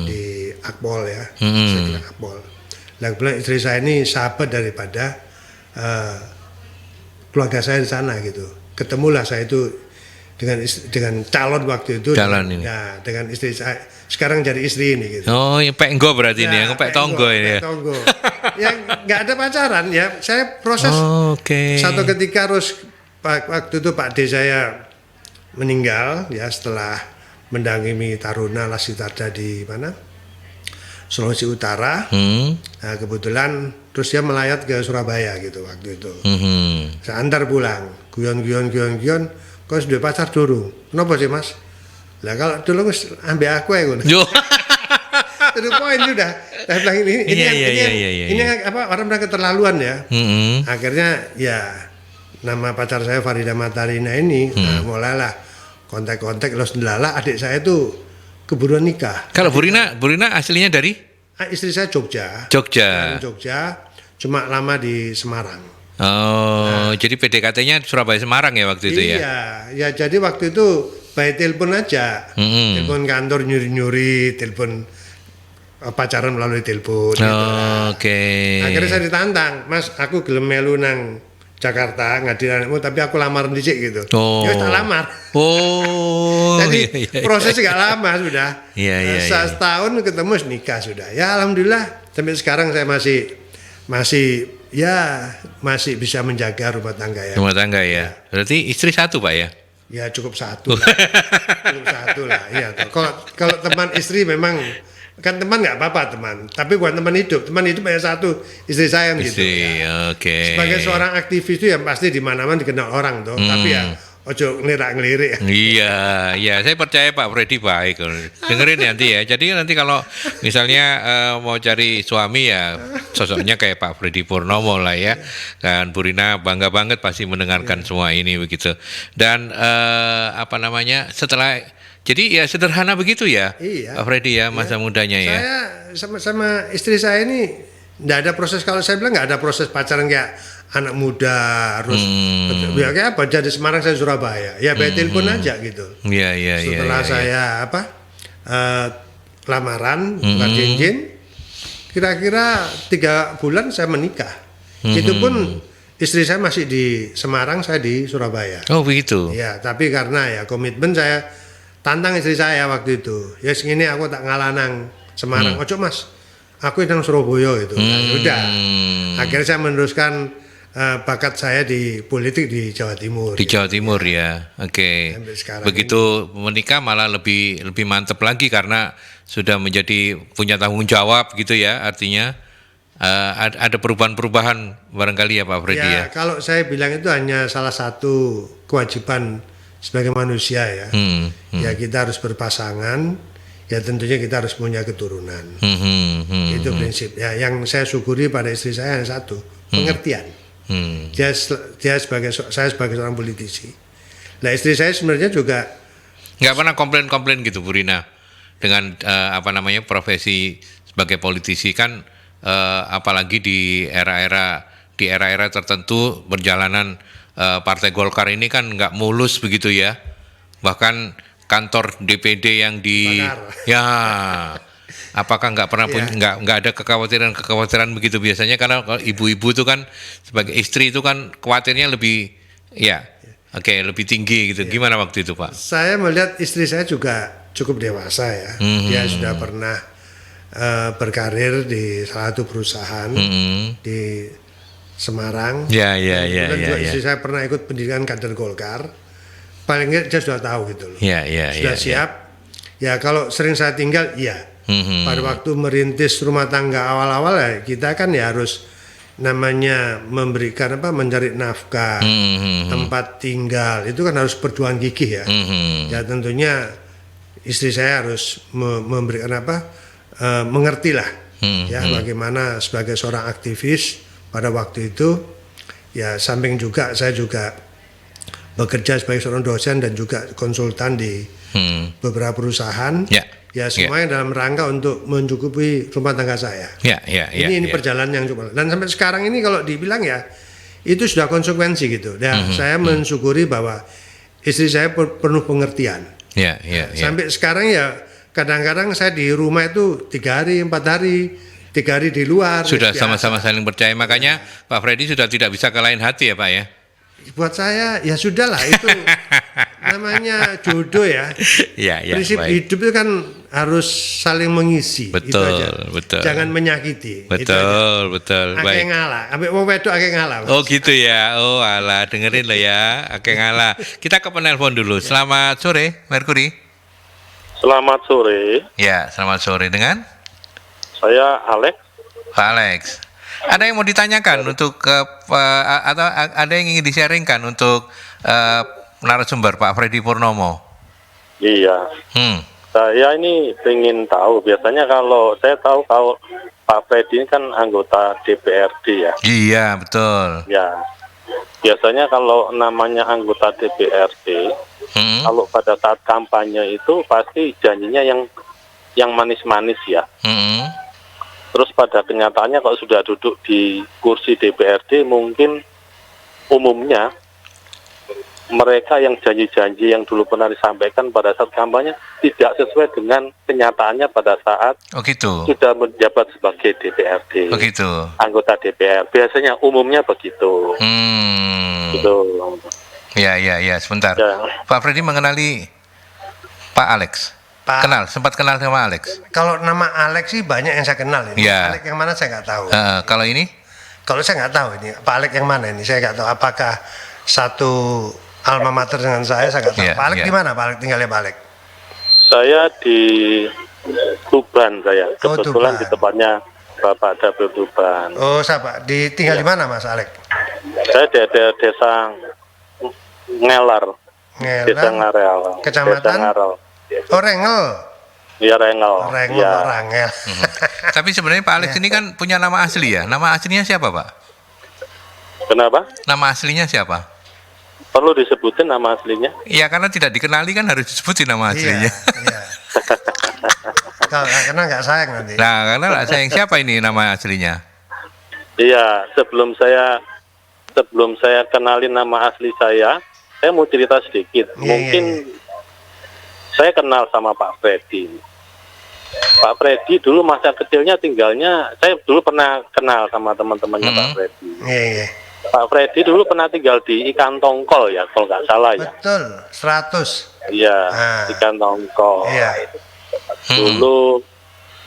di Akpol ya, saya kira Akpol. Nah, kebetulan istri saya ini sahabat daripada keluarga saya di sana gitu. Ketemulah saya itu dengan calon waktu itu. Calon ini. Ya, dengan istri saya. Sekarang jadi istri ini gitu. Oh, yang penggo berarti ini, yang pek tonggo ini ya. Tonggo. Ya nggak ada pacaran ya. Saya proses Oh, oke. satu ketika harus waktu itu Pak D saya meninggal ya setelah mendampingi Taruna Lasitarda di mana? Sulawesi Utara. Nah, kebetulan terus dia melayat ke Surabaya gitu waktu itu. Saya antar pulang, guyon. Kau sudah pacar durung? Kenapa sih Mas? Lah kalau dulu wis ambil aku ya ngono. Yo. Itu poin sudah. Saya bilang ini Iya. apa orang bilang keterlaluan ya. Mm-hmm. Akhirnya ya nama pacar saya Farida Matarina ini, nah, mulailah kontak-kontak los delala adik saya itu keburuan nikah. Kalau Bu Rina aslinya dari Istri saya Jogja. Jogja. Jogja, cuma lama di Semarang. Oh, jadi PDKT-nya Surabaya Semarang ya waktu itu ya? Iya, ya jadi waktu itu by telepon aja, telepon kantor nyuri-nyuri, telepon pacaran melalui telepon. Gitu. Oke. Akhirnya saya ditantang, Mas, aku gelem melu nang Jakarta ngadiranmu, tapi aku lamar dicik gitu. Oh. Ya tak lamar. Oh. Jadi iya. prosesnya nggak lama sudah. Iya. Setahun ketemu nikah sudah. Ya alhamdulillah sampai sekarang saya masih bisa menjaga rumah tangga ya. Rumah tangga ya. Berarti istri satu Pak ya? Ya cukup satu lah. Cukup satu lah. Iya. Kalau teman istri memang kan teman nggak apa-apa teman, tapi bukan teman hidup hanya satu, istri saya gitu. Istri, Ya. oke. Sebagai seorang aktivis itu ya pasti di mana-mana dikenal orang tuh, tapi ya ojo ngelirik-ngelirik. Iya, saya percaya Pak Freddy baik. Dengerin nanti ya. Jadi nanti kalau misalnya mau cari suami ya sosoknya kayak Pak Freddy Purnomo lah ya. Dan Bu Rina bangga banget pasti mendengarkan semua ini begitu. Dan setelah jadi ya sederhana begitu ya, Iya. Pak Freddy ya masa mudanya ya. Saya sama istri saya ini nggak ada proses, kalau saya bilang nggak ada proses pacaran kayak anak muda harus ya kayak apa, jadi Semarang saya Surabaya ya by telepon aja gitu. Iya. Setelah saya lamaran bukan cincin, kira-kira 3 bulan saya menikah. Itu pun istri saya masih di Semarang, saya di Surabaya. Oh begitu. Ya, tapi karena ya komitmen saya tantang istri saya waktu itu. Ya segini aku tak ngalah nang Semarang. Ojo Mas, aku nang Surabaya itu. Nah, udah. Akhirnya saya meneruskan bakat saya di politik di Jawa Timur. Di Jawa Timur ya, oke. Sampai sekarang Begitu menikah malah lebih mantep lagi karena sudah punya tanggung jawab gitu ya. Artinya ada perubahan-perubahan barangkali ya Pak Freddy ya. Kalau saya bilang itu hanya salah satu kewajiban sebagai manusia ya. Ya kita harus berpasangan. Ya tentunya kita harus punya keturunan. Itu prinsip. Ya yang saya syukuri pada istri saya hanya satu, pengertian. Dia saya sebagai seorang politisi. Nah istri saya sebenarnya juga Nggak pernah komplain-komplain gitu Bu Rina dengan profesi sebagai politisi kan, apalagi di era-era tertentu perjalanan Partai Golkar ini kan nggak mulus begitu ya, bahkan kantor DPD yang bakar. ya apakah nggak pernah nggak ada kekhawatiran begitu biasanya, karena kalau ibu-ibu itu kan sebagai istri itu kan khawatirnya lebih lebih tinggi gitu. Gimana waktu itu Pak? Saya melihat istri saya juga cukup dewasa ya. Dia sudah pernah berkarir di salah satu perusahaan di Semarang. Istri saya pernah ikut pendidikan kader Golkar. Paling nggak dia sudah tahu gitu loh. Sudah siap. Ya kalau sering saya tinggal, pada waktu merintis rumah tangga awal-awal ya kita kan ya harus namanya memberikan mencari nafkah, tempat tinggal, itu kan harus perjuangan gigih ya. Ya tentunya istri saya harus memberikan mengertilah ya bagaimana sebagai seorang aktivis pada waktu itu. Ya samping juga saya juga bekerja sebagai seorang dosen dan juga konsultan di beberapa perusahaan. Ya semuanya dalam rangka untuk mencukupi rumah tangga saya. Ini perjalanan yang cukup. Dan sampai sekarang ini kalau dibilang ya itu sudah konsekuensi gitu. Saya mensyukuri bahwa istri saya penuh pengertian. Sampai sekarang ya kadang-kadang saya di rumah itu 3 hari, 4 hari, 3 hari di luar. Sudah sama-sama saling percaya, makanya Pak Freddy sudah tidak bisa ke lain hati ya Pak ya. Buat saya ya sudahlah, itu namanya jodoh ya. Prinsip hidup itu kan harus saling mengisi. Betul. Jangan menyakiti. Betul. Ake ngalah, ambek wong wedok ake ngalah. Oh gitu ya. Oh alah, dengerin lo ya. Ake ngalah. Kita ke penelpon dulu. Selamat sore, Mercury. Selamat sore. Ya, selamat sore dengan Saya Alex. Pak Alex. Ada yang mau ditanyakan untuk atau ada yang ingin di-sharingkan untuk narasumber Pak Freddy Purnomo? Iya. Saya ini ingin tahu, biasanya kalau saya tahu kalau Pak Freddy ini kan anggota DPRD ya. Iya, betul. Ya. Biasanya kalau namanya anggota DPRD, kalau pada saat kampanye itu pasti janjinya yang manis-manis ya. Terus pada kenyataannya kalau sudah duduk di kursi DPRD mungkin umumnya mereka yang janji-janji yang dulu pernah disampaikan pada saat kampanye tidak sesuai dengan kenyataannya pada saat sudah menjabat sebagai DPRD. Anggota DPR. Biasanya umumnya begitu. Gitu. Ya, sebentar. Pak Freddy mengenali Pak Alex? Sempat kenal sama Alex? Kalau nama Alex sih banyak yang saya kenal ini. Alex yang mana saya nggak tahu. Kalau ini? Kalau saya nggak tahu ini Pak Alex yang mana ini, saya nggak tahu. Apakah satu alma mater dengan saya nggak tahu. Pak Alex di mana? Pak Alex tinggalnya Pak Alex? Saya di Tuban saya. Kebetulan di tempatnya Bapak Dapil Tuban. Oh, siapa? Tinggal di mana Mas Alex? Saya di desa Ngelar. Desa Ngarel. Kecamatan? Desa Ngarel. Oh, Rengel. Iya, Rengel. Rangel. Tapi sebenarnya Pak Alex ini kan punya nama asli ya. Nama aslinya siapa Pak? Kenapa? Nama aslinya siapa? Perlu disebutin nama aslinya? Iya, karena tidak dikenali kan harus disebutin nama aslinya. Karena nggak sayang nanti. Nah, karena nggak sayang, siapa ini nama aslinya? Iya, sebelum saya kenalin nama asli saya mau cerita sedikit. Mungkin saya kenal sama Pak Freddy. Pak Freddy dulu masa kecilnya tinggalnya, saya dulu pernah kenal sama teman-temannya Pak Freddy. Pak Freddy dulu pernah tinggal di Ikan Tongkol ya, kalau nggak salah ya. Betul, 100. Iya, Ikan Tongkol. Dulu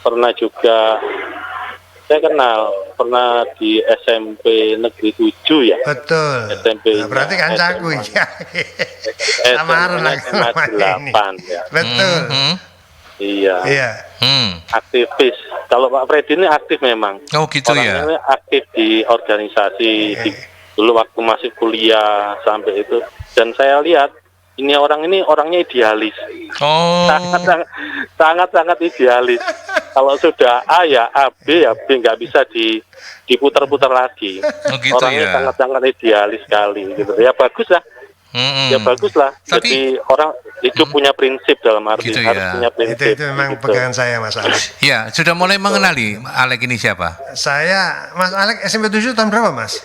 pernah juga, saya kenal, pernah di SMP Negeri 7 ya. Betul. SMP. Nah, berarti kan caku ya. Samaran SMA 8 ya. Betul. Iya. Aktivis. Kalau Pak Freddy ini aktif memang. Oh gitu ya. Orangnya aktif di organisasi dulu waktu masih kuliah sampai itu. Dan saya lihat orangnya idealis. Oh. Sangat idealis. Kalau sudah A ya A, B ya B, nggak bisa diputar-putar lagi. Oh, gitu Orangnya ya. sangat-sangat idealis sekali gitu. Ya bagus lah. Ya bagus lah. Tapi- Jadi orang hidup punya prinsip dalam arti Gitu harus ya. punya prinsip. Itu memang gitu. pegangan saya, Mas Alex. Ya, sudah mulai mengenali Alek ini siapa? Saya, Mas Alex SMP 7 tahun berapa, Mas?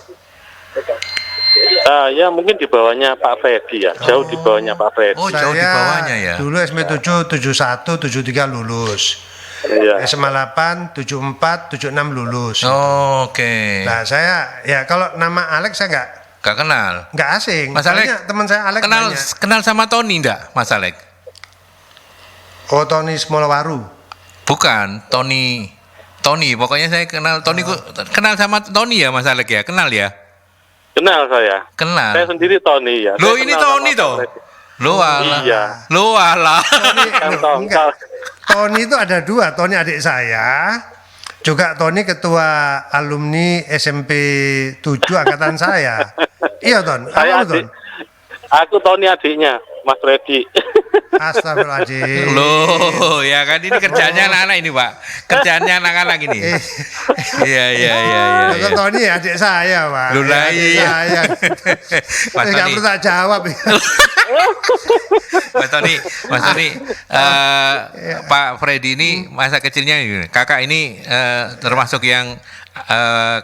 Ya mungkin di bawahnya Pak Freddy ya, jauh di bawahnya Pak Freddy. Oh, jauh di bawahnya ya. Dulu SMP 7, 71, 73 lulus. Iya. SMA 8, 74, 76 lulus. Oh, oke. Nah, saya ya kalau nama Alex saya Gak kenal. nggak asing. Mas Alek, Soalnya teman saya Alex kenal banyak. kenal sama Tony enggak, Mas Alek? Oh, Tony Smolawaru. Bukan, Tony. Pokoknya saya kenal Tony. Kenal sama Tony ya, Mas Alek ya? Kenal ya? Kenal saya. Kenal. Saya sendiri Tony ya. Loh, Saya ini kenal Tony sama toh? Pak Freddy. Lo alah. Iya. Lo alah. Kan toh, Enggak. Tony itu ada dua. Tony adik saya. Juga Tony ketua alumni SMP 7 angkatan saya. Iya, Ton. Saya Apa, Ton? adik. Aku Tony adiknya, Mas Freddy. Astagfirullahaladzim. Loh, ya kan ini kerjanya anak-anak ini, Pak. Kerjanya anak-anak ini. Iya. Loh, kok Tony adik saya, Pak. Loh, lah, Adik iya. saya. Mas Nggak Tony. perlu tak jawab. Mas Tony, Pak Freddy ini masa kecilnya gini, kakak ini termasuk yang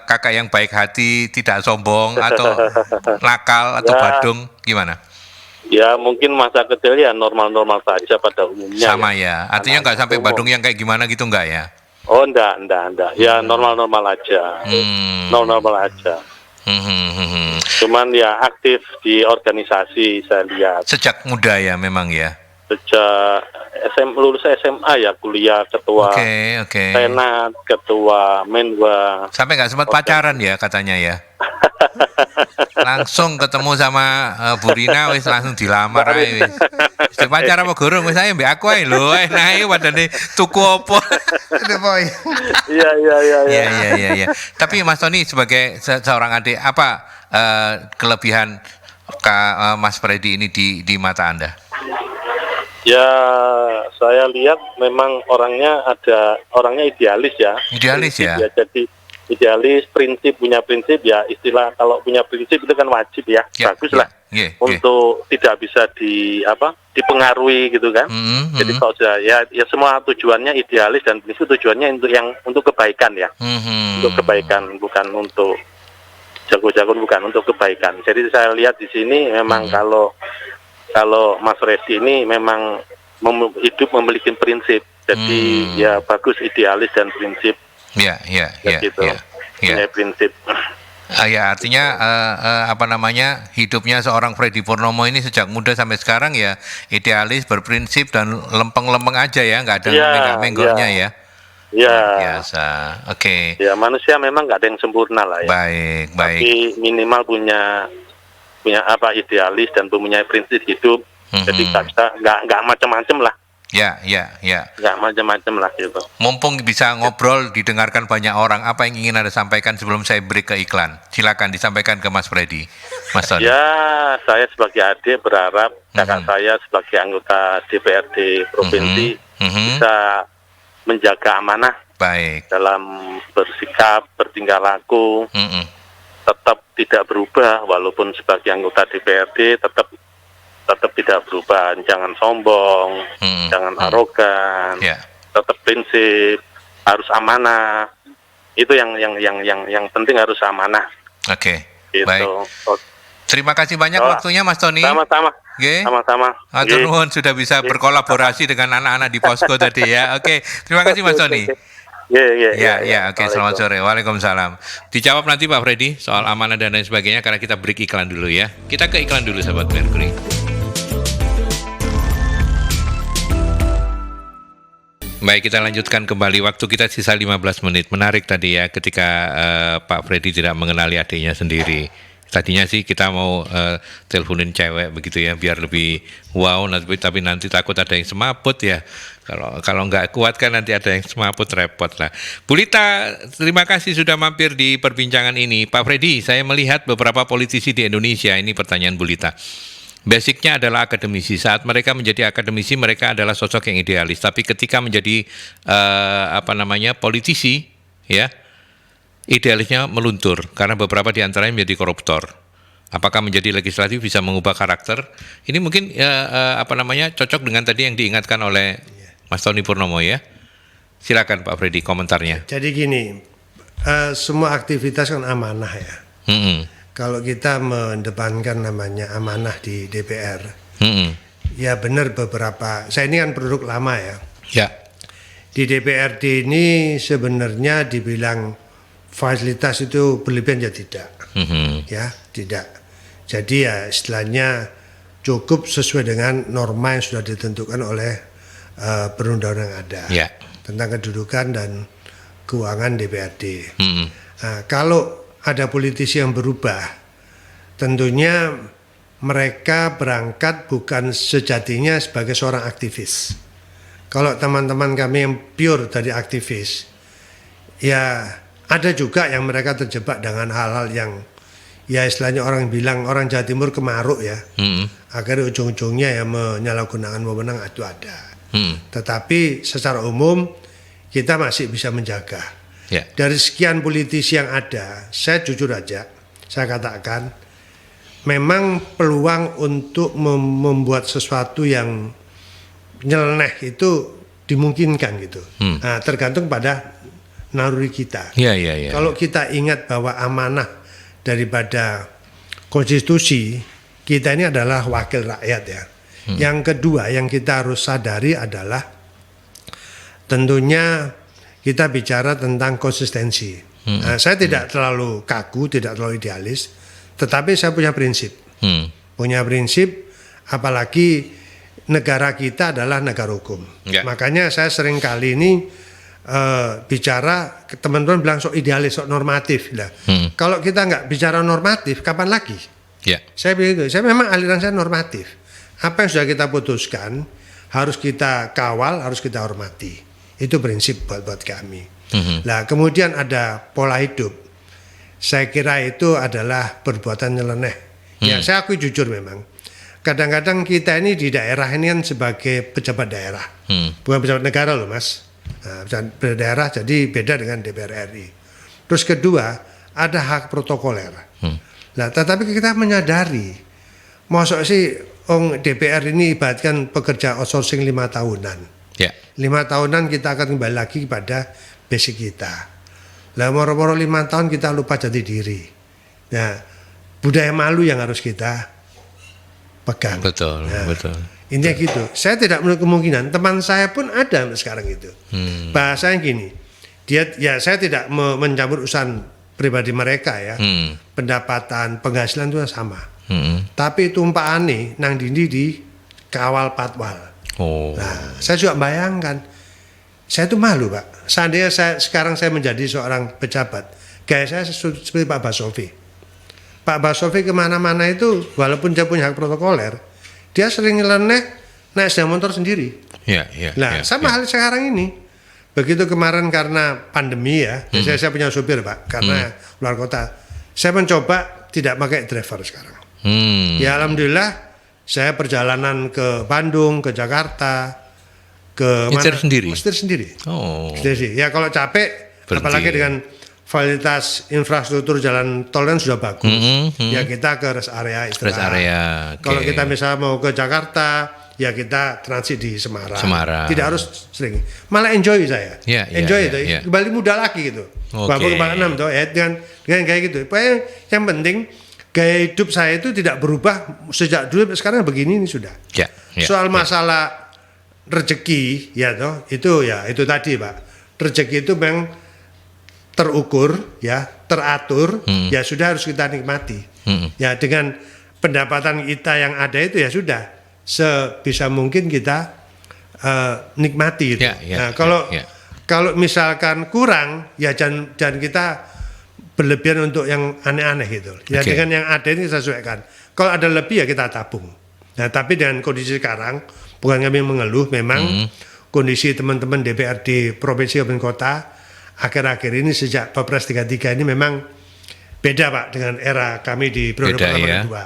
kakak yang baik hati, tidak sombong atau nakal atau badung, gimana? Ya mungkin masa kecil ya normal-normal saja pada umumnya. Sama ya, artinya nggak sampai badung yang kayak gimana gitu nggak ya? Oh enggak. Ya normal-normal aja. Normal aja. Cuman ya aktif di organisasi saya lihat. Sejak muda ya memang ya. Sejak lulus SMA ya kuliah ketua Oke. senat, ketua menwa. Sampai nggak sempat pacaran ya katanya ya. Langsung ketemu sama Bu Rina wis langsung dilamar ae wis. Wis pacaran apa gorong wis ae mbek aku ae lho, enak padane tuku opo. Itu poin. Iya. Iya. Tapi Mas Tony sebagai seorang adik apa kelebihan Mas Freddy ini di mata Anda? Ya saya lihat memang orangnya idealis ya. Idealis ya? Jadi idealis, punya prinsip ya, istilah kalau punya prinsip itu kan wajib ya, bagus lah. Untuk tidak bisa dipengaruhi gitu kan. Jadi kalau sudah ya semua tujuannya idealis dan prinsip tujuannya untuk kebaikan ya. Untuk kebaikan, bukan untuk jago-jago, bukan untuk kebaikan. Jadi saya lihat di sini memang kalau Mas Freddy ini memang hidup memiliki prinsip. Jadi ya bagus, idealis dan prinsip. Iya. Punya prinsip. Ya artinya hidupnya seorang Freddy Purnomo ini sejak muda sampai sekarang ya idealis, berprinsip dan lempeng-lempeng aja ya, nggak ada menggok-menggoknya ya. Ya. Biasa. Oke. Ya manusia memang nggak ada yang sempurna lah ya. Baik. Tapi minimal punya idealis dan punya prinsip hidup. Jadi nggak macam-macam lah. Ya. Nggak macam-macam lah gitu. Mumpung bisa ngobrol, didengarkan banyak orang, apa yang ingin Anda sampaikan sebelum saya break ke iklan? Silakan disampaikan ke Mas Freddy. Mas Tony. Ya, saya sebagai adik berharap kakak saya sebagai anggota DPRD provinsi bisa menjaga amanah. Baik. Dalam bersikap, bertingkah laku, tetap tidak berubah walaupun sebagai anggota DPRD tetap tidak berubah, jangan sombong, jangan arogan, tetap prinsip, harus amanah. Itu yang penting, harus amanah. Oke. Gitu. Baik. Terima kasih banyak waktunya Mas Tony. Sama-sama. Oke. Sama-sama. Atur nuwun sudah bisa berkolaborasi dengan anak-anak di Posko tadi ya. Oke. Terima kasih Mas Tony. Ya, oke, selamat sore. Waalaikumsalam. Dijawab nanti Pak Freddy soal amanah dan lain sebagainya karena kita break iklan dulu ya. Kita ke iklan dulu Sahabat Mercury. Baik, kita lanjutkan kembali. Waktu kita sisa 15 menit. Menarik tadi ya ketika Pak Freddy tidak mengenali adiknya sendiri. Tadinya sih kita mau teleponin cewek begitu ya, biar lebih wow, tapi nanti takut ada yang semaput ya. Kalau nggak kuat kan nanti ada yang semaput, repot lah. Bu Lita, terima kasih sudah mampir di perbincangan ini. Pak Freddy, saya melihat beberapa politisi di Indonesia, ini pertanyaan Bu Lita. basicnya adalah akademisi. Saat mereka menjadi akademisi, mereka adalah sosok yang idealis. Tapi ketika menjadi politisi, ya, idealisnya meluntur karena beberapa di antaranya menjadi koruptor. Apakah menjadi legislatif bisa mengubah karakter? Ini mungkin cocok dengan tadi yang diingatkan oleh Mas Tony Purnomo, ya. Silakan Pak Freddy komentarnya. Jadi gini, semua aktivitas kan amanah ya. Kalau kita mendepankan namanya amanah di DPR, ya benar beberapa. Saya ini kan produk lama ya. Ya. Di DPRD ini sebenarnya dibilang fasilitas itu berlebihan ya tidak, ya tidak. Jadi ya istilahnya cukup sesuai dengan norma yang sudah ditentukan oleh perundang-undangan yang ada tentang kedudukan dan keuangan DPRD. Nah, kalau ada politisi yang berubah, tentunya mereka berangkat bukan sejatinya sebagai seorang aktivis. Kalau teman-teman kami yang pure dari aktivis, ya ada juga yang mereka terjebak dengan hal-hal yang ya istilahnya orang bilang orang Jawa Timur kemaruk ya. Akhirnya ujung-ujungnya ya menyalahgunakan wewenang itu ada. Tetapi secara umum kita masih bisa menjaga. Dari sekian politisi yang ada, saya jujur aja, saya katakan memang peluang untuk membuat sesuatu yang nyeleneh itu dimungkinkan gitu. Nah, tergantung pada naluri kita. Kalau kita ingat bahwa amanah daripada konstitusi kita ini adalah wakil rakyat ya. Yang kedua yang kita harus sadari adalah tentunya kita bicara tentang konsistensi. Nah, saya tidak terlalu kaku, tidak terlalu idealis, tetapi saya punya prinsip. Punya prinsip, apalagi negara kita adalah negara hukum. Makanya saya sering kali ini bicara, teman-teman bilang sok idealis, sok normatif. Kalau kita nggak bicara normatif, kapan lagi? Saya begitu. Saya memang aliran saya normatif. Apa yang sudah kita putuskan harus kita kawal, harus kita hormati. Itu prinsip buat kami. Nah, kemudian ada pola hidup. Saya kira itu adalah perbuatan nyeleneh. Ya, saya akui jujur memang. Kadang-kadang kita ini di daerah ini kan sebagai pejabat daerah, bukan pejabat negara loh Mas. Nah, pejabat daerah jadi beda dengan DPR RI. Terus kedua, ada hak protokoler. Nah, tetapi kita menyadari, maksud sih DPR ini ibaratkan pekerja outsourcing 5 tahunan. 5 tahunan kita akan kembali lagi kepada basic kita. Lah moro-moro 5 tahun kita lupa jati diri. Nah, budaya malu yang harus kita pegang. Betul. Intinya gitu. Saya tidak menutup kemungkinan teman saya pun ada sekarang itu. Bahasanya gini, saya tidak mencampur urusan pribadi mereka ya. Pendapatan, penghasilan itu sama. Tapi tumpaane nang dindi di kawal patwal. Nah, saya juga bayangkan, saya itu malu Pak. Seandainya sekarang saya menjadi seorang pejabat, kayak saya seperti Pak Basofi. Pak Basofi kemana-mana itu, walaupun dia punya hak protokoler, dia sering nyeleneh naik sepeda motor sendiri. Sama hal sekarang ini. Begitu kemarin karena pandemi ya, saya punya supir Pak, karena luar kota. Saya mencoba tidak pakai driver sekarang. Ya alhamdulillah saya perjalanan ke Bandung, ke Jakarta, ke Nyetir mana? sendiri? Setir sendiri. Ya kalau capek, apalagi dengan fasilitas infrastruktur jalan tol kan sudah bagus. Ya kita ke rest area istirahat. Kalau kita misalnya mau ke Jakarta, ya kita transit di Semarang. Tidak harus sering. Malah enjoy saya. Enjoy itu. Kembali muda lagi gitu. Bapak kembali 6 tuh ya dengan kayak gitu. Pokoknya yang penting gaya hidup saya itu tidak berubah sejak dulu sampai sekarang begini ini sudah. Soal masalah rezeki ya toh itu tadi Pak. Rezeki itu memang terukur ya, teratur ya sudah harus kita nikmati. Ya dengan pendapatan kita yang ada itu ya sudah sebisa mungkin kita nikmati itu. Nah, kalau misalkan kurang ya jangan kita berlebihan untuk yang aneh-aneh gitu. Ya dengan yang ada ini kita sesuaikan. Kalau ada lebih ya kita tabung. Nah, tapi dengan kondisi sekarang bukan kami mengeluh, memang kondisi teman-teman DPRD provinsi dan kota akhir-akhir ini sejak Perpres 33 ini memang beda Pak dengan era kami di periode Beda, pertama ya. kedua.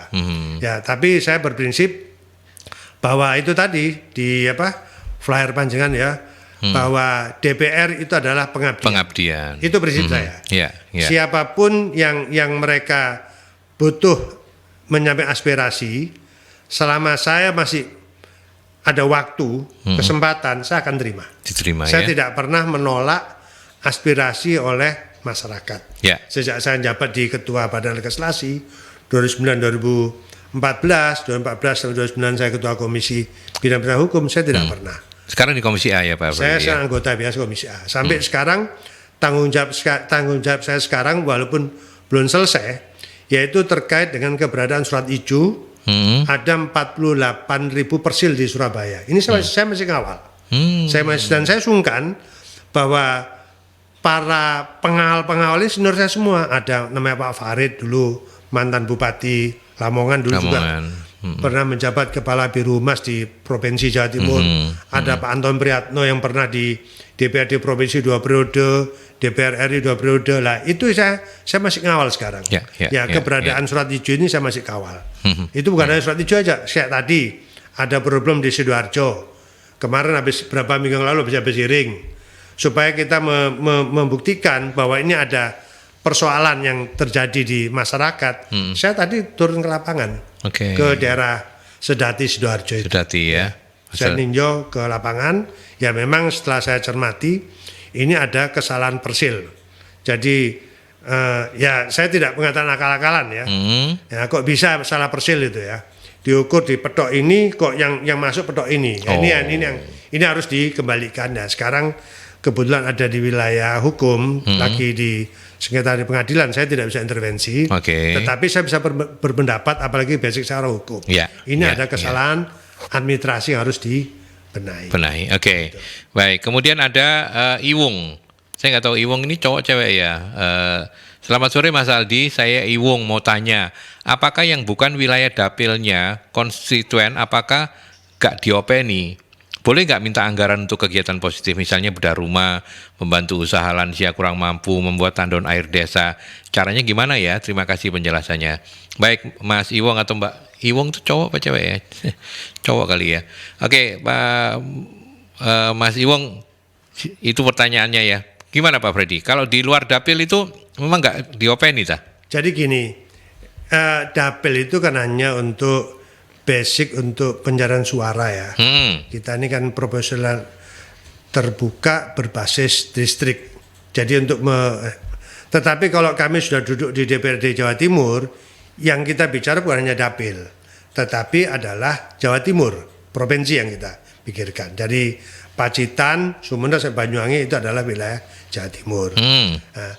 Ya, tapi saya berprinsip bahwa itu tadi di flyer panjangan ya, bahwa DPR itu adalah pengabdian. Itu prinsip saya. Ya, ya. Siapapun yang mereka butuh menyampaikan aspirasi, selama saya masih ada waktu, kesempatan, saya akan terima. Diterima Saya ya. tidak pernah menolak aspirasi oleh masyarakat. Ya. Sejak saya menjabat di Ketua Badan Legislasi 2009-2014, 2014-2009 saya Ketua Komisi Bidang Penegakan Hukum, saya tidak pernah. Sekarang di Komisi A ya Pak Saya Freddy, sekarang anggota biasa Komisi A. Sampai sekarang tanggung jawab saya sekarang walaupun belum selesai, yaitu terkait dengan keberadaan surat ijo. Ada 48.000 persil di Surabaya. Ini saya masih ngawal. Dan saya sungkan bahwa para pengawal ini senior saya semua. Ada namanya Pak Farid dulu, mantan Bupati Lamongan dulu juga. Pernah menjabat Kepala Biro Humas di Provinsi Jawa Timur. Ada Pak Anton Priyatno yang pernah di DPRD Provinsi 2 periode, DPR RI 2 periode. Lah itu saya masih ngawal sekarang. Keberadaan surat ijo ini saya masih kawal. Itu bukan hanya surat ijo aja. Saya tadi ada problem di Sidoarjo. Kemarin habis berapa minggu yang lalu habis hearing. Supaya kita membuktikan bahwa ini ada persoalan yang terjadi di masyarakat. Saya tadi turun ke lapangan. Ke daerah Sedati Sidoarjo itu. Sedati ya. Saya ninjau ke lapangan, ya memang setelah saya cermati, ini ada kesalahan persil. Jadi ya saya tidak mengatakan akal-akalan ya. Ya kok bisa salah persil itu ya. Diukur di petok ini kok yang masuk petok ini. Ya, ini harus dikembalikan. Nah, sekarang kebetulan ada di wilayah hukum, lagi di sengketa di pengadilan, saya tidak bisa intervensi. Tetapi saya bisa berpendapat, apalagi basic secara hukum. Ini ada kesalahan administrasi yang harus dibenahi. Gitu. Baik. Kemudian ada Iwung. Saya nggak tahu Iwung ini cowok cewek ya. Selamat sore Mas Aldi, saya Iwung mau tanya, apakah yang bukan wilayah dapilnya konstituen, apakah nggak diopeni? Boleh nggak minta anggaran untuk kegiatan positif, misalnya bedah rumah, membantu usaha lansia kurang mampu, membuat tandon air desa. Caranya gimana ya? Terima kasih penjelasannya. Baik, Mas Iwong atau Mbak Iwong itu cowok apa cewek ya? Cowok kali ya. Oke, Pak Mas Iwong, itu pertanyaannya ya. Gimana Pak Freddy? Kalau di luar dapil itu memang nggak diopeni ta? Jadi gini, dapil itu kan hanya untuk basic untuk pencarian suara ya. Kita ini kan proporsional terbuka berbasis distrik. Jadi tetapi kalau kami sudah duduk di DPRD Jawa Timur, yang kita bicara bukan hanya dapil, tetapi adalah Jawa Timur, provinsi yang kita pikirkan. Jadi Pacitan, Sumedang, Banyuwangi itu adalah wilayah Jawa Timur. Nah,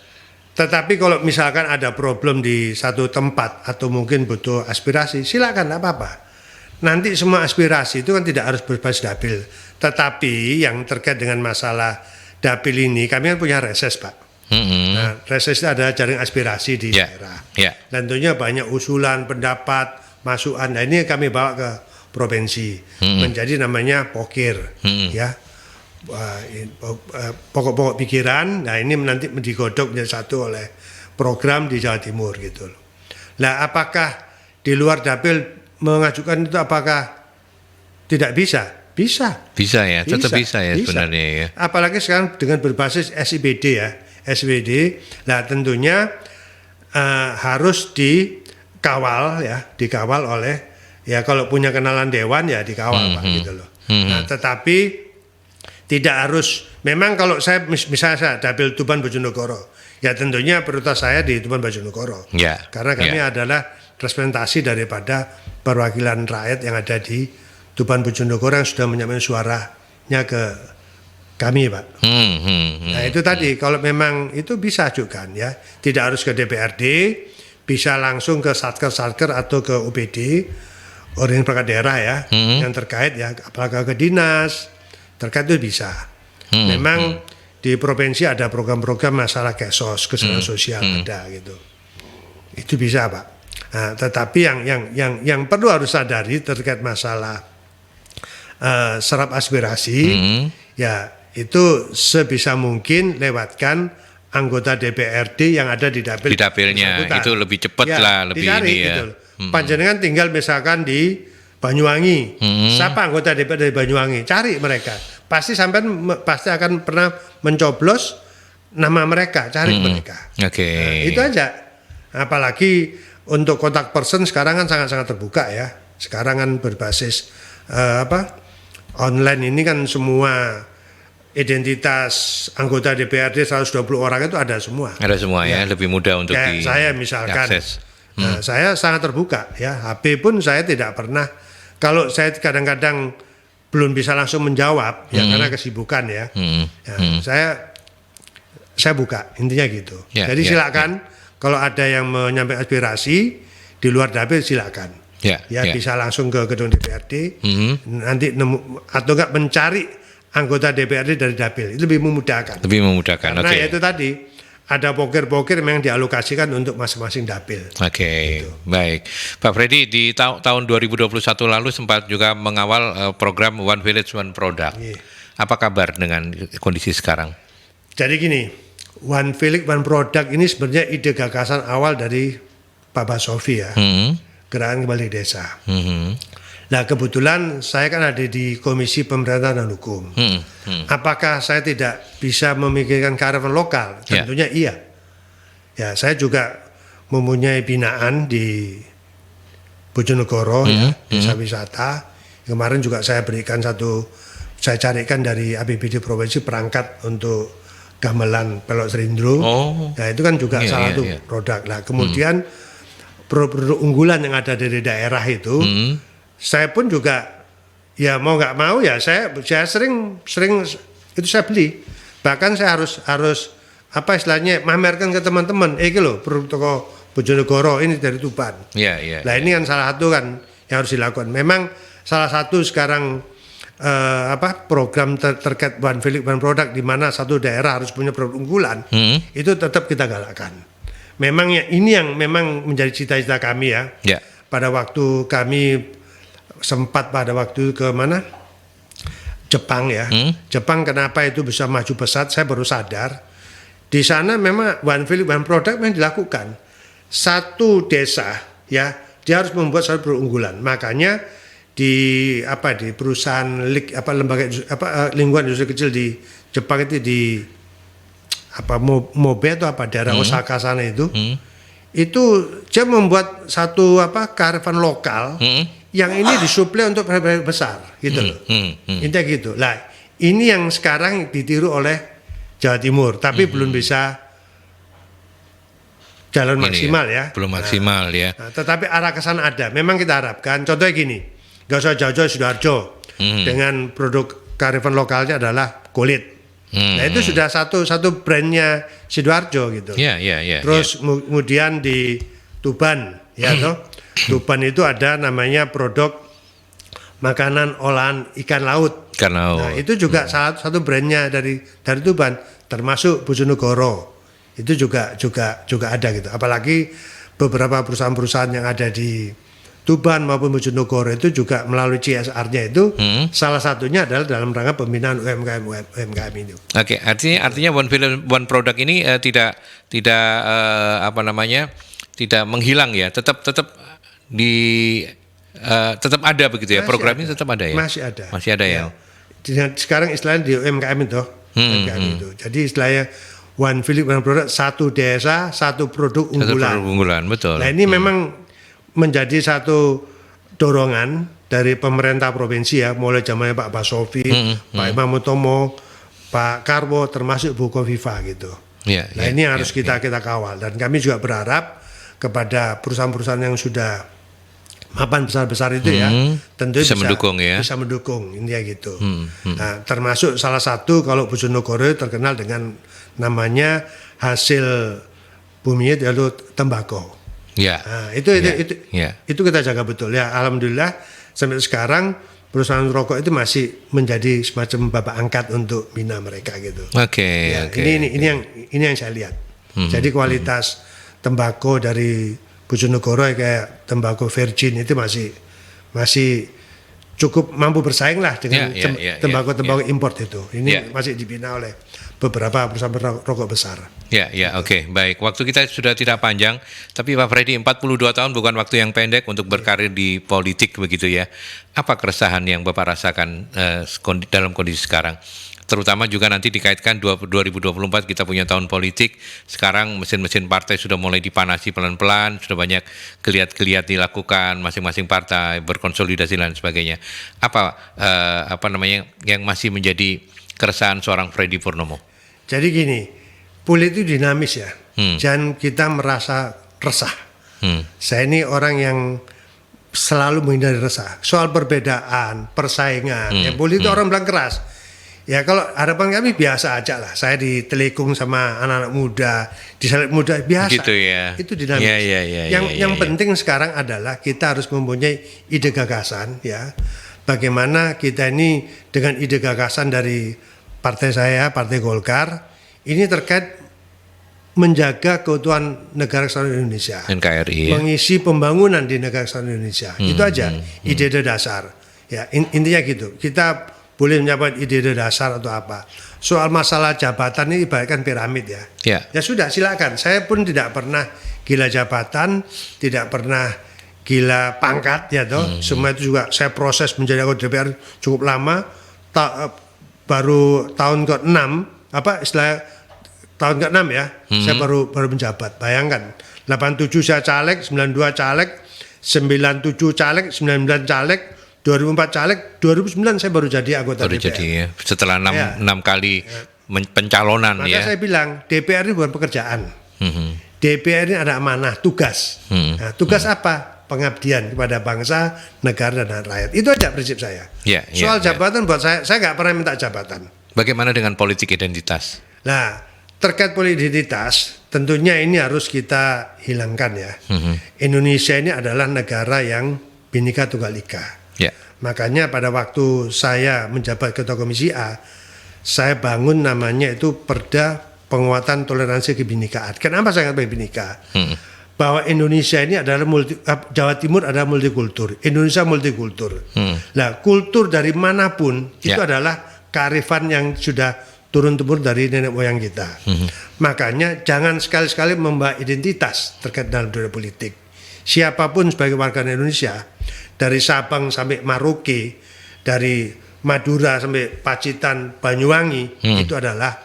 tetapi kalau misalkan ada problem di satu tempat atau mungkin butuh aspirasi, silakan, tidak apa-apa. Nanti semua aspirasi itu kan tidak harus berbasis dapil. Tetapi yang terkait dengan masalah dapil ini, kami kan punya reses Pak. Nah, reses itu ada jaring aspirasi di daerah. Dan tentunya banyak usulan, pendapat, masukan. Nah ini kami bawa ke provinsi. Menjadi namanya pokir. Ya. Pokok-pokok pikiran. Nah ini nanti digodok menjadi satu oleh program di Jawa Timur gitu loh. Nah apakah di luar dapil mengajukan itu apakah tidak bisa? Bisa. Bisa ya, tetap bisa ya sebenarnya ya. Apalagi sekarang dengan berbasis SIBD ya, SIBD. Nah tentunya harus dikawal ya, dikawal oleh ya kalau punya kenalan dewan ya dikawal Pak gitu loh. Nah tetapi tidak harus. Memang kalau saya misalnya saya dapil Tuban Bojonegoro, ya tentunya prioritas saya di Tuban Bojonegoro. Karena kami adalah representasi daripada perwakilan rakyat yang ada di Tuban Bojonegoro yang sudah menyampaikan suaranya ke kami Pak. Nah itu tadi kalau memang itu bisa ajukan ya, tidak harus ke DPRD, bisa langsung ke Satker atau ke UPD, Organisasi Perangkat Daerah ya, yang terkait ya, apakah ke dinas terkait itu bisa. Memang di provinsi ada program-program masalah kesos, kesehatan sosial ada gitu. Itu bisa Pak. Nah, tetapi yang perlu harus sadari terkait masalah serap aspirasi, ya itu sebisa mungkin lewatkan anggota DPRD yang ada di dapil. Di dapilnya itu lebih cepat lah, lebih dicari, ini ya. gitu. Panjenengan tinggal misalkan di Banyuwangi. Siapa anggota DPRD dari Banyuwangi? Cari mereka. Pasti sampean pasti akan pernah mencoblos nama mereka, cari mereka. Oke. Nah, itu aja. Apalagi untuk kontak person sekarang kan sangat-sangat terbuka ya. Sekarang kan berbasis online ini kan semua identitas anggota DPRD 120 orang itu ada semua. Ada semua ya, lebih mudah untuk Kayak saya misalkan, nah, saya sangat terbuka ya. HP pun saya tidak pernah. Kalau saya kadang-kadang belum bisa langsung menjawab ya karena kesibukan ya. Saya buka intinya gitu. Jadi silakan kalau ada yang menyampaikan aspirasi di luar dapil silakan. Bisa langsung ke gedung DPRD nanti atau enggak mencari anggota DPRD dari dapil itu lebih memudahkan. Karena itu tadi ada poker-poker memang dialokasikan untuk masing-masing dapil. Gitu. Baik. Pak Freddy, di tahun 2021 lalu sempat juga mengawal program One Village One Product. Apa kabar dengan kondisi sekarang? Jadi gini, One Village One Product ini sebenarnya ide gagasan awal dari Pak Basofi ya. Gerakan Kembali Desa. Nah kebetulan saya kan ada di Komisi Pemerintahan dan Hukum. Apakah saya tidak bisa memikirkan kearifan lokal? Tentunya iya. Ya saya juga mempunyai binaan di Bojonegoro ya, desa wisata. Kemarin juga saya saya carikan dari APBD Provinsi perangkat untuk gamelan Pelok Serindro. Nah itu kan juga salah satu produk. Nah kemudian produk unggulan yang ada dari daerah itu. Saya pun juga ya mau nggak mau ya saya sering itu saya beli, bahkan saya harus apa istilahnya mamerkan ke teman-teman, loh produk toko Bojonegoro ini dari Tuban. Nah ini kan salah satu kan yang harus dilakukan. Memang salah satu sekarang program terkait One Village One Product di mana satu daerah harus punya produk unggulan itu tetap kita galakkan. Memang ya ini yang memang menjadi cita-cita kami ya. Pada waktu kami sempat pada waktu ke mana Jepang ya. Jepang kenapa itu bisa maju pesat saya baru sadar. Di sana memang One Village One Product memang dilakukan. Satu desa ya dia harus membuat satu produk unggulan. Makanya di perusahaan lembaga lingkungan industri kecil di Jepang itu di Mobe atau daerah Osaka sana itu dia membuat satu kearifan lokal yang ini disuplai untuk proyek besar gitu loh. Intinya gitu. Lah, ini yang sekarang ditiru oleh Jawa Timur, tapi belum bisa jalan maksimal ya. Belum maksimal ya. Nah, tetapi arah ke sana ada. Memang kita harapkan. Contohnya gini, nggak usah jauh-jauh Sidoarjo dengan produk kearifan lokalnya adalah kulit. Nah itu sudah satu brandnya Sidoarjo gitu. Terus kemudian di Tuban ya toh. Tuban itu ada namanya produk makanan olahan ikan laut. Nah, itu juga salah satu brandnya dari Tuban, termasuk Bojonegoro. Itu juga ada gitu. Apalagi beberapa perusahaan-perusahaan yang ada di Tuban maupun Bojonegoro itu juga melalui CSR-nya itu salah satunya adalah dalam rangka pembinaan UMKM itu. Oke, artinya One Village One Product ini tidak menghilang ya, tetap ada begitu ya, programnya tetap ada ya. Masih ada ya. Sekarang istilahnya di UMKM itu, itu. Jadi istilahnya One Village One Product, satu desa satu produk unggulan. Betul. Nah ini memang menjadi satu dorongan dari pemerintah provinsi ya, mulai zamannya Pak Basofi, Pak Imam Utomo, Pak Karwo, termasuk Bu Kofifa gitu. Nah ini harus kita kawal, dan kami juga berharap kepada perusahaan-perusahaan yang sudah mapan besar-besar itu ya, tentu bisa mendukung intinya gitu. Nah, termasuk salah satu kalau Bojonegoro terkenal dengan namanya hasil bumi itu tembakau. Nah, itu kita jaga betul ya. Alhamdulillah sampai sekarang perusahaan rokok itu masih menjadi semacam bapak angkat untuk bina mereka gitu. Ini yang saya lihat. Jadi kualitas tembakau dari Bojonegoro kayak tembakau virgin itu masih cukup mampu bersaing lah dengan tembakau-tembakau ya. import itu. Ini masih dibina oleh beberapa perusahaan rokok besar. Oke, baik. Waktu kita sudah tidak panjang, tapi Pak Freddy 42 tahun bukan waktu yang pendek untuk berkarir di politik begitu ya. Apa keresahan yang Bapak rasakan dalam kondisi sekarang? Terutama juga nanti dikaitkan 2024 kita punya tahun politik. Sekarang mesin-mesin partai sudah mulai dipanasi pelan-pelan, sudah banyak geliat-geliat dilakukan masing-masing partai, berkonsolidasi dan sebagainya. Apa namanya yang masih menjadi keresahan seorang Freddy Purnomo? Jadi gini, politik itu dinamis ya. Jangan kita merasa resah. Saya ini orang yang selalu menghindari resah. Soal perbedaan, persaingan, politik orang bilang keras. Ya kalau harapan kami biasa aja lah. Saya ditelikung sama anak-anak muda, disalib muda biasa. Gitu ya. Itu dinamis. Yang penting sekarang adalah kita harus mempunyai ide gagasan ya. Bagaimana kita ini dengan ide gagasan dari partai saya, Partai Golkar, ini terkait menjaga keutuhan negara kesatuan Indonesia, NKRI, mengisi pembangunan di negara kesatuan Indonesia. Itu aja ide-ide dasar. Ya intinya gitu. Kita boleh menyampaikan ide-ide dasar atau apa. Soal masalah jabatan ini ibaratkan piramid ya. Ya sudah silakan. Saya pun tidak pernah gila jabatan, tidak pernah gila pangkat ya toh. Semua itu juga saya proses menjadi anggota DPR cukup lama. Baru tahun ke-6 tahun ke-6 ya. Saya baru menjabat. Bayangkan 87 saya caleg, 92 caleg, 97 caleg, 99 caleg, 2004 caleg, 2009 saya baru jadi anggota DPR. Jadi ya, setelah 6 kali pencalonan. Maka saya bilang DPR ini bukan pekerjaan. DPR ini ada amanah, tugas. Nah, tugas apa? Pengabdian kepada bangsa, negara dan rakyat. Itu aja prinsip saya. Soal jabatan buat saya nggak pernah minta jabatan. Bagaimana dengan politik identitas? Nah, terkait politik identitas, tentunya ini harus kita hilangkan ya. Indonesia ini adalah negara yang Bhinneka Tunggal Ika. Makanya pada waktu saya menjabat Ketua Komisi A, saya bangun namanya itu Perda Penguatan Toleransi Kebinekaan. Kenapa saya katakan Bhinneka? Bahwa Indonesia ini adalah Jawa Timur adalah multikultur, Indonesia multikultur. Nah, kultur dari manapun itu adalah kearifan yang sudah turun-temurun dari nenek moyang kita. Makanya jangan sekali-sekali membawa identitas terkait dalam dunia politik. Siapapun sebagai warga Indonesia, dari Sabang sampai Maroke, dari Madura sampai Pacitan, Banyuwangi, itu adalah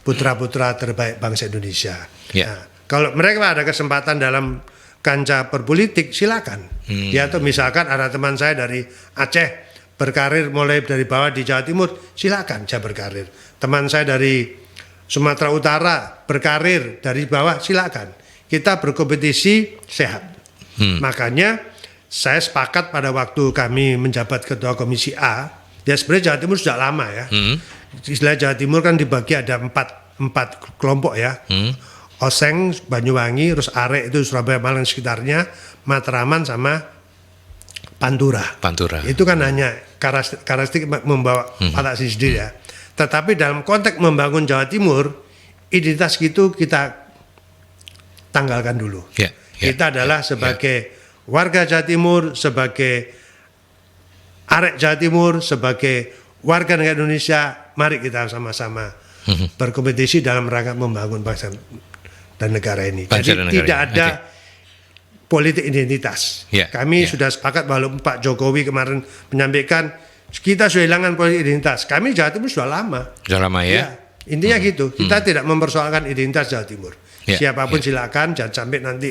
putra-putra terbaik bangsa Indonesia. Nah, kalau mereka ada kesempatan dalam kancah berpolitik, silakan. Ya, atau misalkan ada teman saya dari Aceh berkarir mulai dari bawah di Jawa Timur, silakan saya berkarir. Teman saya dari Sumatera Utara berkarir dari bawah, silakan. Kita berkompetisi sehat. Makanya saya sepakat pada waktu kami menjabat Ketua Komisi A, ya sebenarnya Jawa Timur sudah lama ya. Istilah Jawa Timur kan dibagi ada empat kelompok ya. Oseng, Banyuwangi, terus Arek itu Surabaya, Malang sekitarnya, Matraman sama Pantura. Itu kan hanya karakteristik membawa watak sendiri ya. Tetapi dalam konteks membangun Jawa Timur, identitas itu kita tanggalkan dulu. Kita adalah sebagai warga Jawa Timur, sebagai arek Jawa Timur, sebagai warga negara Indonesia, mari kita sama-sama berkompetisi dalam rangka membangun bangsa dan negara ini. Jadi tidak ada politik identitas. Kami sudah sepakat walaupun Pak Jokowi kemarin menyampaikan kita sudah hilangkan politik identitas. Kami Jawa Timur sudah lama. Sudah lama ya. Intinya gitu. Kita tidak mempersoalkan identitas Jawa Timur. Siapapun silakan, jangan sampai nanti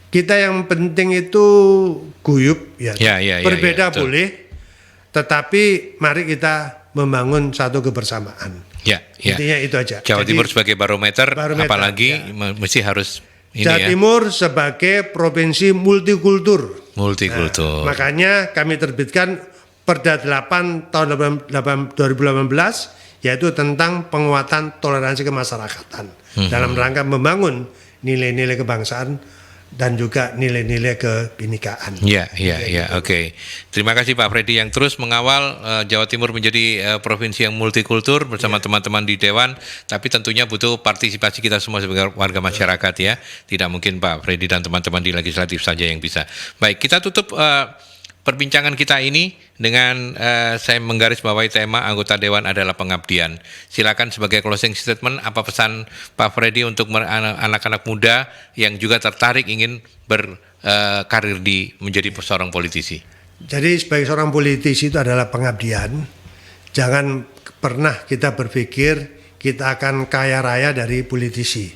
kita yang penting itu guyup ya. Berbeda boleh, tetapi mari kita membangun satu kebersamaan. Intinya itu aja. Jawa Timur sebagai barometer apalagi mesti harus Jawa Timur sebagai provinsi multikultur. Multikultur. Makanya kami terbitkan Perda 8 tahun 2018 yaitu tentang penguatan toleransi kemasyarakatan dalam rangka membangun nilai-nilai kebangsaan dan juga nilai-nilai kebhinekaan. Oke. Terima kasih Pak Freddy yang terus mengawal Jawa Timur menjadi provinsi yang multikultur bersama teman-teman di Dewan, tapi tentunya butuh partisipasi kita semua sebagai warga masyarakat ya. Tidak mungkin Pak Freddy dan teman-teman di legislatif saja yang bisa. Baik, kita tutup perbincangan kita ini dengan saya menggarisbawahi tema anggota Dewan adalah pengabdian. Silakan sebagai closing statement, apa pesan Pak Freddy untuk anak-anak muda yang juga tertarik ingin berkarir menjadi seorang politisi? Jadi sebagai seorang politisi itu adalah pengabdian. Jangan pernah kita berpikir kita akan kaya raya dari politisi.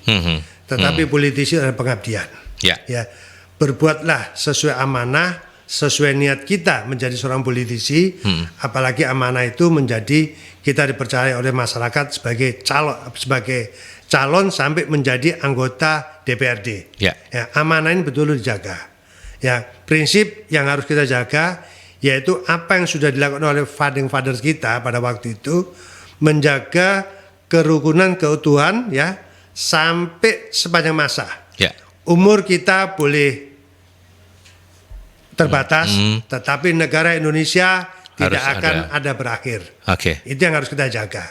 Tetapi politisi adalah pengabdian. Ya, berbuatlah sesuai amanah, sesuai niat kita menjadi seorang politisi. Apalagi amanah itu menjadi kita dipercaya oleh masyarakat sebagai calon sampai menjadi anggota DPRD. Ya, amanah ini betul dijaga. Ya, prinsip yang harus kita jaga yaitu apa yang sudah dilakukan oleh founding fathers kita pada waktu itu, menjaga kerukunan, keutuhan, ya, sampai sepanjang masa. Umur kita boleh terbatas, tetapi negara Indonesia tidak akan ada berakhir. Itu yang harus kita jaga.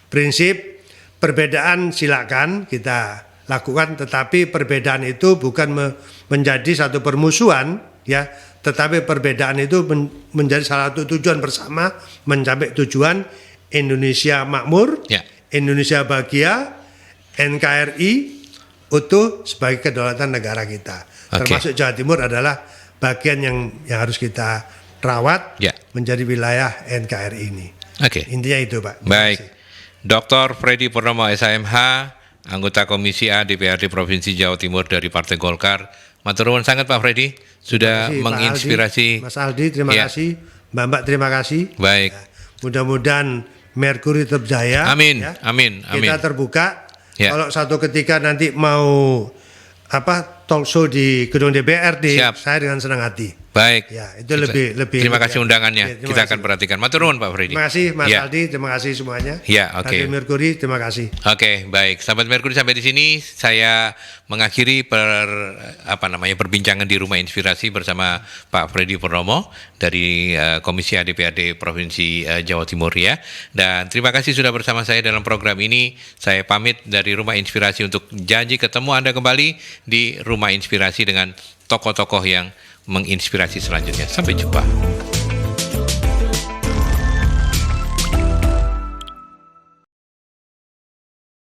Prinsip perbedaan silakan kita lakukan, tetapi perbedaan itu bukan menjadi satu permusuhan, ya, tetapi perbedaan itu menjadi salah satu tujuan bersama mencapai tujuan Indonesia makmur, Indonesia bahagia, NKRI utuh sebagai kedaulatan negara kita. Termasuk Jawa Timur adalah bagian yang harus kita rawat menjadi wilayah NKRI ini. Intinya itu, Pak. Baik. Dr. Freddy Purnomo SHMH, anggota Komisi A DPRD Provinsi Jawa Timur dari Partai Golkar. Matur nuwun sangat Pak Freddy sudah menginspirasi. Mas Aldi, terima kasih. Mbak, terima kasih. Baik. Ya, mudah-mudahan Merkuri tetap jaya. Amin. Ya. Amin. Kita terbuka. Kalau satu ketika nanti mau talk show di gedung DPRD, saya dengan senang hati. Baik. Ya, itu lebih. Terima kasih undangannya. Kita akan perhatikan. Matur nuwun Pak Freddy. Terima kasih Mas Aldi, terima kasih semuanya. Radio Merkuri, terima kasih. Baik. Sahabat Merkuri, sampai di sini saya mengakhiri perbincangan di Rumah Inspirasi bersama Pak Freddy Purnomo dari Komisi A DPRD Provinsi Jawa Timur, ya. Dan terima kasih sudah bersama saya dalam program ini. Saya pamit dari Rumah Inspirasi untuk janji ketemu Anda kembali di Rumah Inspirasi dengan tokoh-tokoh yang menginspirasi selanjutnya. Sampai jumpa.